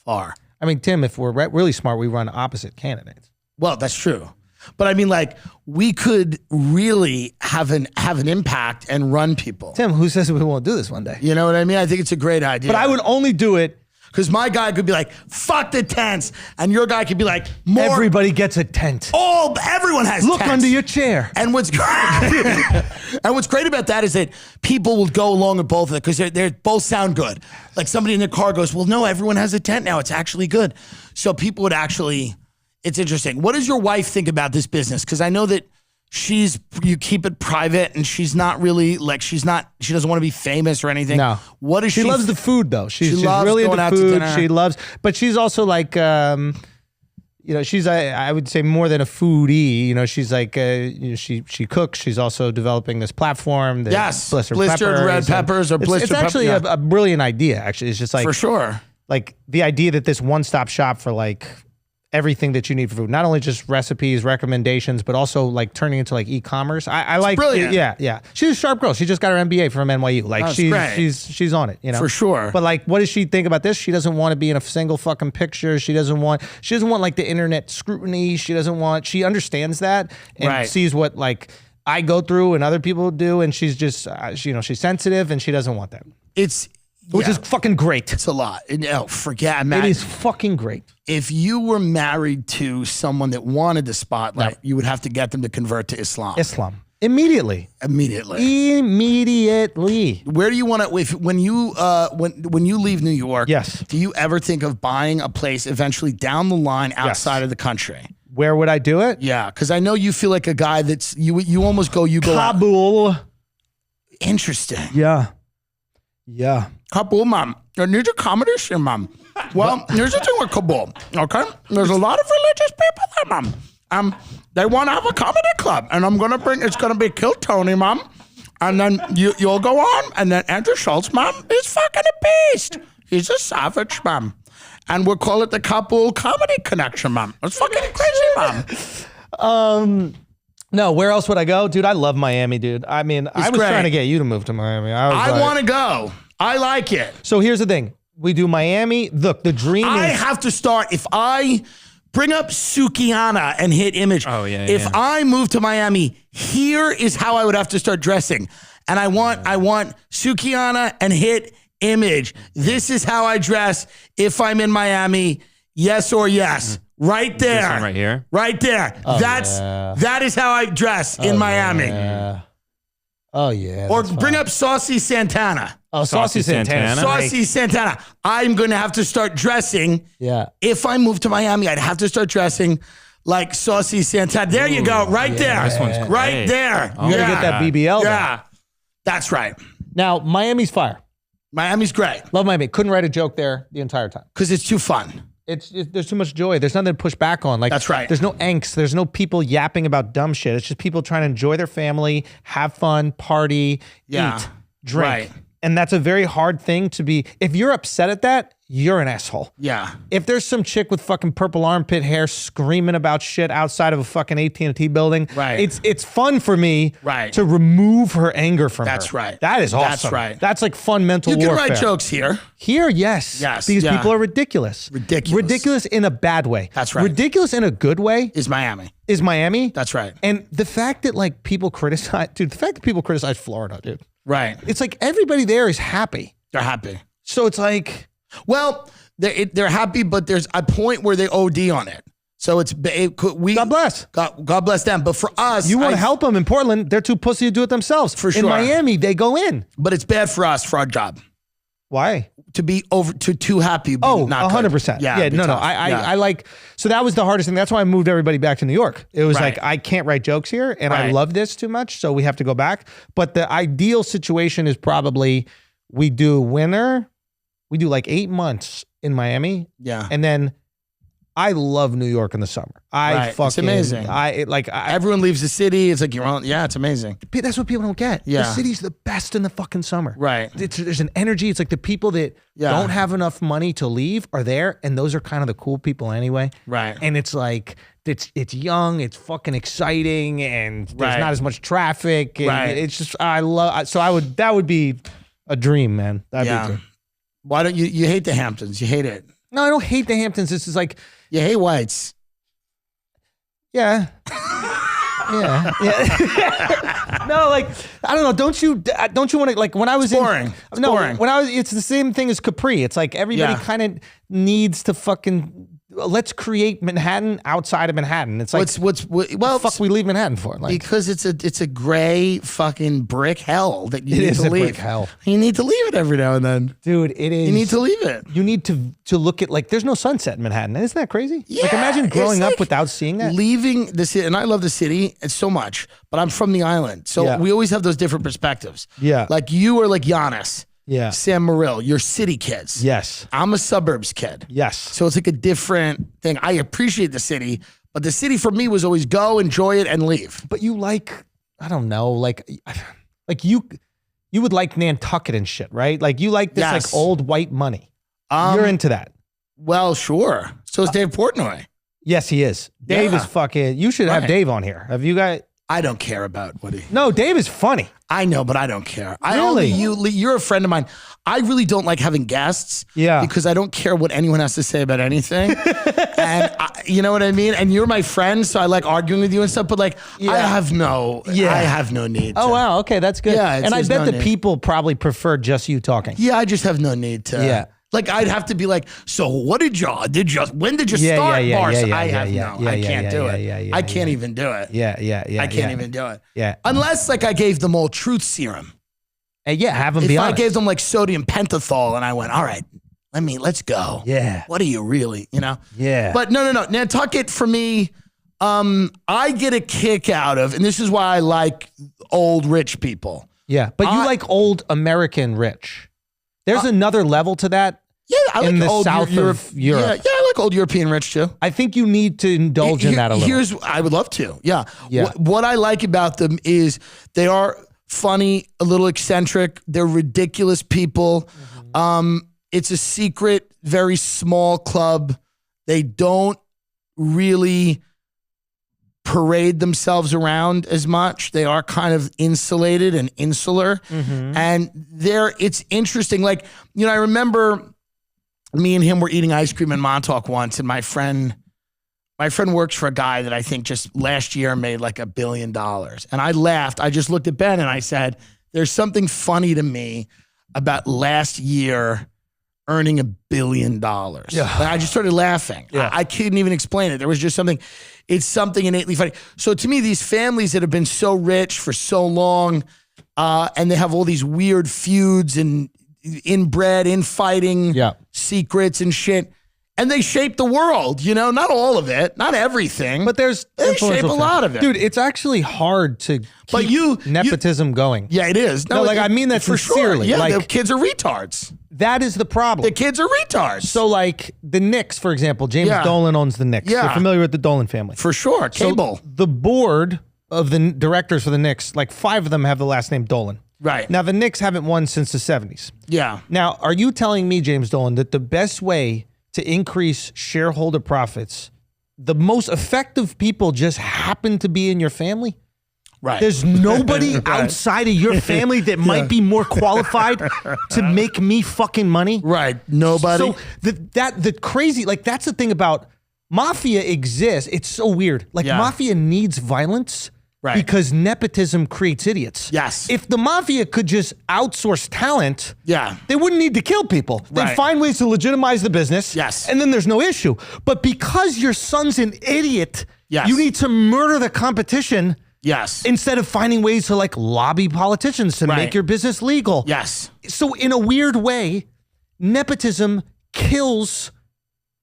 Far. I mean, Tim, if we're really smart, we run opposite candidates. Well, that's true. But I mean, like, we could really have an impact and run people. Tim, who says we won't do this one day? You know what I mean? I think it's a great idea. But I would only do it. Because my guy could be like, fuck the tents. And your guy could be like, more. Everybody gets a tent. Everyone has Look tents. under your chair. And what's great about that is that people will go along with both of it because they both sound good. Like somebody in their car goes, well, no, everyone has a tent now. It's actually good. So people would actually, it's interesting. What does your wife think about this business? Because I know that you keep it private and she's not really like, she doesn't want to be famous or anything. No. What is she? She loves the food though. She's loves really going into out to food. dinner. She loves, but she's also like, she's, I would say more than a foodie, she's like, she cooks. She's also developing this platform. Blistered red peppers or blistered It's actually a brilliant idea. Actually, it's just like, for sure. Like the idea that this one-stop shop for like everything that you need for food, not only just recipes, recommendations, but also like turning into like e-commerce. I like, brilliant. Yeah. She's a sharp girl. She just got her MBA from NYU. Like she's on it, For sure. But like, what does she think about this? She doesn't want to be in a single fucking picture. She doesn't want like the internet scrutiny. She understands that and sees what like I go through and other people do. And she's just, she's sensitive and she doesn't want that. Which is fucking great. It's a lot. Forget it is fucking great. If you were married to someone that wanted the spotlight, you would have to get them to convert to Islam. Immediately. Where do you want to? When you leave New York? Yes. Do you ever think of buying a place eventually down the line outside of the country? Where would I do it? Yeah, because I know you feel like a guy that's you almost go Kabul. Out. Interesting. Yeah. Kabul, mom. I need a accommodation, mom. Well, here's the thing with Kabul, okay? There's a lot of religious people there, mom. They want to have a comedy club, and it's gonna be Kill Tony, mom. And then you'll go on, and then Andrew Schulz, mom, is fucking a beast. He's a savage, mom. And we'll call it the Kabul Comedy Connection, mom. It's fucking crazy, mom. No, where else would I go? Dude, I love Miami, dude. I mean, I was trying to get you to move to Miami. I want to go. I like it. So here's the thing. We do Miami. Look, the dream is... I have to start. If I bring up Sukihana and hit image. Oh, yeah. If I move to Miami, here is how I would have to start dressing. And I want Sukihana and hit image. This is how I dress if I'm in Miami. Yes or yes. Right there. This one right here? Right there. That is how I dress in Miami. Yeah. Oh, yeah. Or bring up Saucy Santana. Oh, Saucy Santana. Saucy Santana. I'm going to have to start dressing. Yeah. If I move to Miami, I'd have to start dressing like Saucy Santana. There you go. Right there. This one's great. Right there. You got to get that BBL. Yeah. That's right. Now, Miami's fire. Miami's great. Love Miami. Couldn't write a joke there the entire time. Because it's too fun. There's too much joy. There's nothing to push back on. Like, that's right. There's no angst. There's no people yapping about dumb shit. It's just people trying to enjoy their family, have fun, party, eat, drink. Right. And that's a very hard thing to be. If you're upset at that, you're an asshole. Yeah. If there's some chick with fucking purple armpit hair screaming about shit outside of a fucking AT&T building, it's fun for me to remove her anger from her. That's right. That is awesome. That's right. That's like fun mental warfare. You can write jokes here. Here, yes. Yes. Because people are ridiculous. Ridiculous in a bad way. That's right. Ridiculous in a good way. Is Miami. That's right. And the fact that like people criticize, Florida, dude. Right. It's like everybody there is happy. They're happy. So it's like... Well, they're happy, but there's a point where they OD on it. So God bless. God bless them. But for us, you want to help them in Portland, they're too pussy to do it themselves. For sure. In Miami, they go in. But it's bad for us for our job. Why? To be too happy. Oh, not 100%. Yeah, no. I like, so that was the hardest thing. That's why I moved everybody back to New York. It was like, I can't write jokes here and I love this too much. So we have to go back. But the ideal situation is probably we do like 8 months in Miami. Yeah. And then I love New York in the summer. It's amazing. Everyone leaves the city. It's like it's amazing. That's what people don't get. Yeah. The city's the best in the fucking summer. Right. There's an energy. It's like the people that don't have enough money to leave are there. And those are kind of the cool people anyway. Right. And it's like, it's young, it's fucking exciting, and there's not as much traffic. And it's just, that would be a dream, man. That'd be good. Why don't you hate the Hamptons? You hate it. No, I don't hate the Hamptons. This is like, You hate whites. yeah. Yeah. No, like, I don't know. Don't you want to, like, when I was boring. It's boring. When I was, it's the same thing as Capri. It's like everybody kind of needs to fucking, let's create Manhattan outside of Manhattan. It's like, what the fuck we leave Manhattan for? Like, because it's a gray fucking brick hell that you need to leave. Brick hell. You need to leave it every now and then. Dude, it is. You need to leave it. You need to look at, like, there's no sunset in Manhattan. Isn't that crazy? Yeah, like, imagine growing it's up without seeing that. Leaving the city, and I love the city so much, but I'm from the island. So we always have those different perspectives. Yeah. Like you are like Giannis. Yeah. Sam Morril, you're city kids. Yes. I'm a suburbs kid. Yes. So it's like a different thing. I appreciate the city, but the city for me was always go, enjoy it, and leave. But you like, I don't know, like you would like Nantucket and shit, right? Like you like this like old white money. You're into that. Well, sure. So is Dave Portnoy. Yes, he is. Dave is fucking, you should have Dave on here. Have you guys? I don't care about what he. No, Dave is funny. I know, but I don't care. Really? You're a friend of mine. I really don't like having guests. Yeah. Because I don't care what anyone has to say about anything. And you know what I mean? And you're my friend, so I like arguing with you and stuff, but like, I have no need to. Oh, wow. Okay, that's good. Yeah, and I bet the people probably prefer just you talking. Yeah, I just have no need to. Yeah. Like I'd have to be like, so what when did you start bars? I can't do it. I can't even do it. Yeah. I can't even do it. Yeah. Unless like I gave them all truth serum. And have them be honest. If I gave them like sodium pentothal and I went, all right, let's go. Yeah. What are you really, Yeah. But no. Nantucket for me, I get a kick out of, and this is why I like old rich people. Yeah. But you like old American rich. There's another level to that. Yeah, I like in the old south of Europe. Yeah, I like old European rich too. I think you need to indulge in that a little. I would love to. Yeah. What I like about them is they are funny, a little eccentric. They're ridiculous people. It's a secret, very small club. They don't really parade themselves around as much. They are kind of insulated and insular. And it's interesting. Like, I remember me and him were eating ice cream in Montauk once, and my friend works for a guy that I think just last year made like $1 billion. And I laughed. I just looked at Ben and I said, there's something funny to me about last year earning $1 billion. Yeah. Like, I just started laughing. Yeah. I couldn't even explain it. There was just something, it's something innately funny. So to me, these families that have been so rich for so long, and they have all these weird feuds and inbred, infighting secrets and shit. And they shape the world, not all of it, not everything. But they shape a lot of it. Dude, it's actually hard to keep nepotism going. Yeah, it is. No, I mean that for sincerely. Sure. Yeah, like, the kids are retards. That is the problem. The kids are retards. So like the Knicks, for example, James Dolan owns the Knicks. Yeah. You're familiar with the Dolan family. For sure, cable. So the board of the directors for the Knicks, like 5 of them have the last name Dolan. Right. Now the Knicks haven't won since the 70s. Yeah. Now, are you telling me, James Dolan, that the best way to increase shareholder profits, the most effective people just happen to be in your family? Right. There's nobody outside of your family that might be more qualified to make me fucking money? Right. Nobody. So the crazy, like that's the thing about mafia exists. It's so weird. Like mafia needs violence. Right. Because nepotism creates idiots. Yes. If the mafia could just outsource talent, they wouldn't need to kill people. They'd find ways to legitimize the business. Yes. And then there's no issue. But because your son's an idiot, you need to murder the competition. Yes. Instead of finding ways to like lobby politicians to make your business legal. Yes. So in a weird way, nepotism kills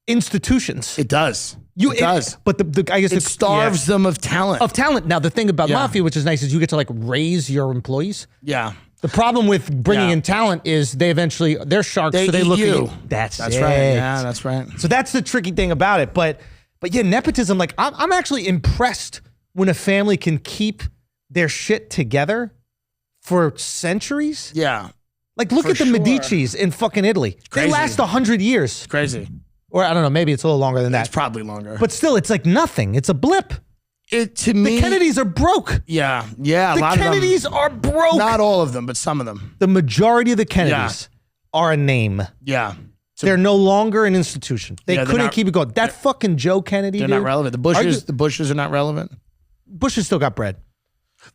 institutions. It does. It does. But I guess it starves them of talent. Of talent. Now, the thing about mafia, which is nice, is you get to like raise your employees. Yeah. The problem with bringing in talent is they're sharks, so they look at you. That's right. Yeah, that's right. So that's the tricky thing about it. But yeah, nepotism, like I'm actually impressed when a family can keep their shit together for centuries. Yeah. Like look at the Medicis in fucking Italy. They last 100 years. It's crazy. Or I don't know, maybe it's a little longer than that. It's probably longer. But still, it's like nothing. It's a blip. To me, the Kennedys are broke. Yeah. The Kennedys are broke. Not all of them, but some of them. The majority of the Kennedys are a name. Yeah. They're no longer an institution. They Yeah, couldn't keep it going. That fucking Joe Kennedy, They're dude. not relevant. The Bushes are not relevant. Bush has still got bread.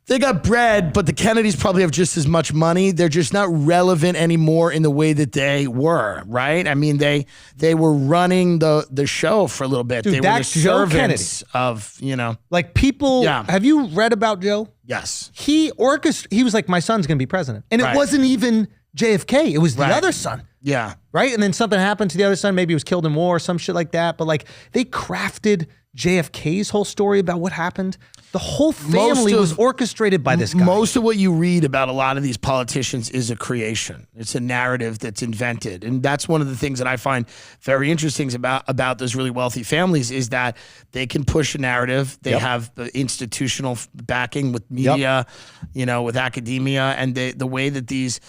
They got bread, but the Kennedys probably have just as much money. They're just not relevant anymore in the way that they were, right? I mean, they were running the show for a little bit. Dude, they were the that's Joe servants of, you know. Like people, Yeah. have you read about Joe? Yes. He was like, my son's going to be president. And it Right. wasn't even JFK. It was the Right. other son. Yeah. Right? And then something happened to the other son. Maybe he was killed in war or some shit like that. But like they crafted JFK's whole story about what happened. The whole family was orchestrated by this guy. Most of what you read about a lot of these politicians is a creation. It's a narrative that's invented. And that's one of the things that I find very interesting about those really wealthy families is that they can push a narrative. They have the institutional backing with media, you know, with academia. And the way that these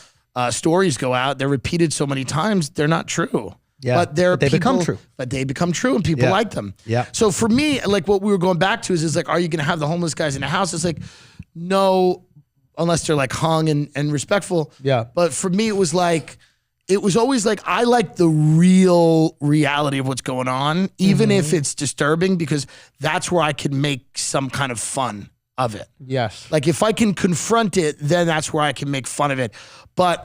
stories go out, they're repeated so many times, they're not true. Yeah, but they become true. But they become true, and people like them. Yeah. So for me, like what we were going back to is like, are you going to have the homeless guys in the house? It's like, no, unless they're like hung and respectful. Yeah. But for me, it was always like I like the real reality of what's going on, even if it's disturbing, because that's where I can make some kind of fun of it. Yes. Like if I can confront it, then that's where I can make fun of it. But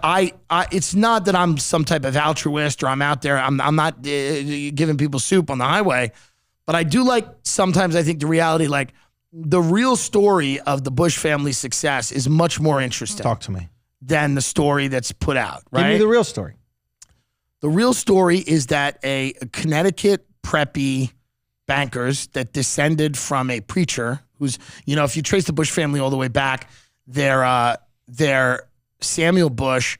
it's not that I'm some type of altruist or I'm out there. I'm not giving people soup on the highway. But I do like sometimes I think the reality, like the real story of the Bush family's success is much more interesting. Talk to me. Than the story that's put out, right? Give me the real story. The real story is that a Connecticut preppy bankers that descended from a preacher who's, you know, if you trace the Bush family all the way back, their Samuel Bush,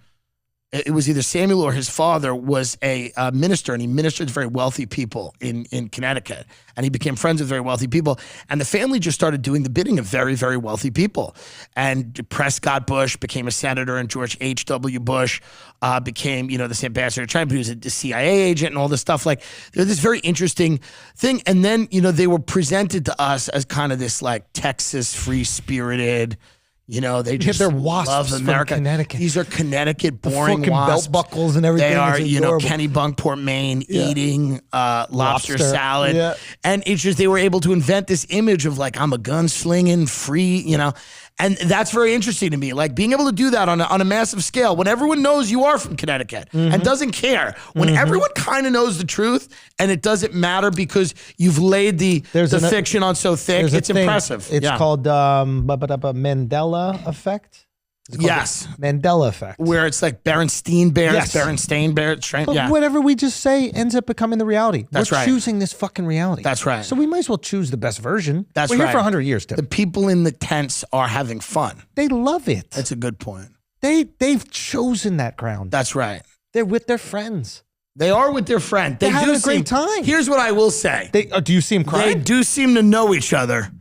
it was either Samuel or his father was a minister, and he ministered to very wealthy people in Connecticut, and he became friends with very wealthy people, and the family just started doing the bidding of very, very wealthy people. And Prescott Bush became a senator, and George H.W. Bush became, you know, this ambassador to China, but he was a CIA agent and all this stuff. Like, there's this very interesting thing. And then, you know, they were presented to us as kind of this like Texas free-spirited, you know, they just they're wasps love America. from Connecticut. These are Connecticut boring fucking wasps. belt buckles and everything. They are, It's you know, adorable. Kennebunkport, Maine, eating lobster salad. Yeah. And it's just, they were able to invent this image of like, I'm a gunslinging, free, you know. And that's very interesting to me. Like being able to do that on a massive scale when everyone knows you are from Connecticut and doesn't care. When everyone kind of knows the truth and it doesn't matter because you've laid the fiction on so thick, it's impressive. It's called Mandela effect. Yes. Mandela effect. Where it's like Berenstain Bears, Yes. Berenstain Bears. But whatever we just say ends up becoming the reality. That's We're right. choosing this fucking reality. That's right. So we might as well choose the best version. That's We're right. here for 100 years, Tim. The people in the tents are having fun. They love it. That's a good point. They've chosen that ground. That's right. They're with their friends. They are with their friend. They're having a great time. Here's what I will say. Do you see them They crying? do seem to know each other.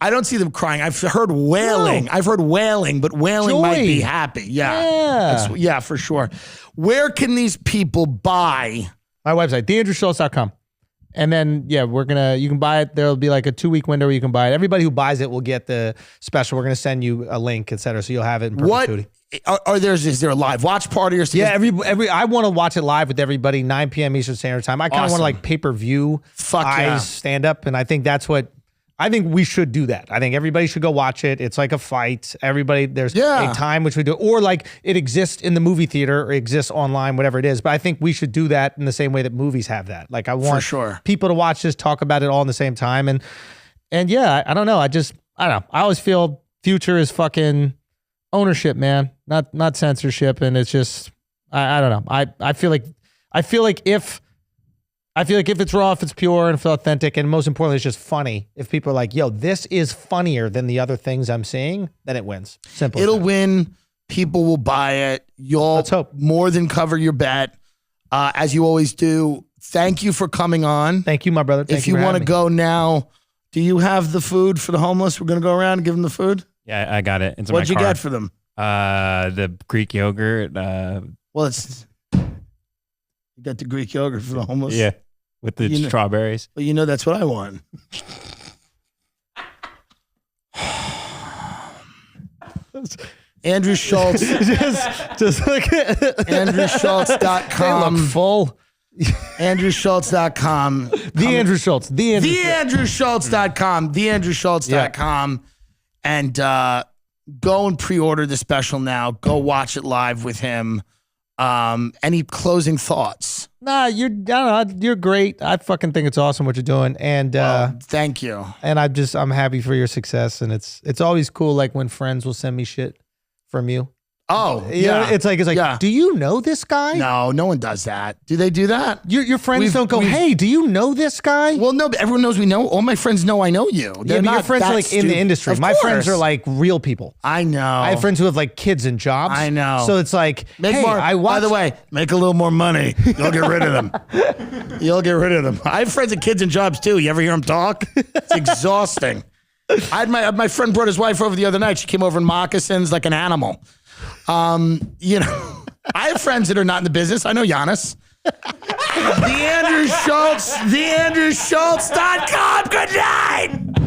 I don't see them crying. I've heard wailing. No. I've heard wailing, but wailing might be happy. Yeah. Yeah, for sure. Where can these people buy? My website, theandrewschulz.com. And then, yeah, you can buy it. There'll be like a 2-week window where you can buy it. Everybody who buys it will get the special. We're going to send you a link, et cetera, so you'll have it in perpetuity. Is there a live watch party or something? Yeah, I want to watch it live with everybody, 9 p.m. Eastern Standard Time. I kind of want to like pay-per-view stand up, and I think that's what I think we should do that. I think everybody should go watch it. It's like a fight. Everybody, there's a time which we do, or like it exists in the movie theater or exists online, whatever it is. But I think we should do that in the same way that movies have that. Like I want people to watch this, talk about it all in the same time. And yeah, I don't know. I don't know. I always feel future is fucking ownership, man, not censorship. And it's just, I don't know. I feel like if it's raw, if it's pure and if it's authentic, and most importantly, it's just funny. If people are like, yo, this is funnier than the other things I'm seeing, then it wins. Simple. It'll win. People will buy it. You'll more than cover your bet, as you always do. Thank you for coming on. Thank you, my brother. If you want to go now, do you have the food for the homeless? We're going to go around and give them the food. Yeah, I got it. What'd you get for them? The Greek yogurt. Well, you got the Greek yogurt for the homeless? Yeah, with the strawberries. Well, you know that's what I want. Andrew Schulz. just look at AndrewSchulz.com. They look full. AndrewSchulz.com. The Andrew Schulz. TheAndrewSchulz.com. TheAndrewSchulz.com. And go and pre-order the special now. Go watch it live with him. Any closing thoughts? Nah, you're great. I fucking think it's awesome what you're doing. And thank you. And I'm happy for your success. And it's always cool like when friends will send me shit from you. Oh, yeah. It's like, yeah. Do you know this guy? No, no one does that. Do they do that? Your friends don't go, hey, do you know this guy? Well, no, but everyone knows we know. All my friends know I know you. Yeah, but your friends are like in the industry. My friends are like real people. I know. I have friends who have like kids and jobs. I know. So it's like, hey, by the way, make a little more money. You'll get rid of them. You'll get rid of them. I have friends with kids and jobs too. You ever hear them talk? It's exhausting. I had my friend brought his wife over the other night. She came over in moccasins like an animal. You know, I have friends that are not in the business. I know Giannis. The Andrew Schulz, TheAndrewSchulz.com. Good night.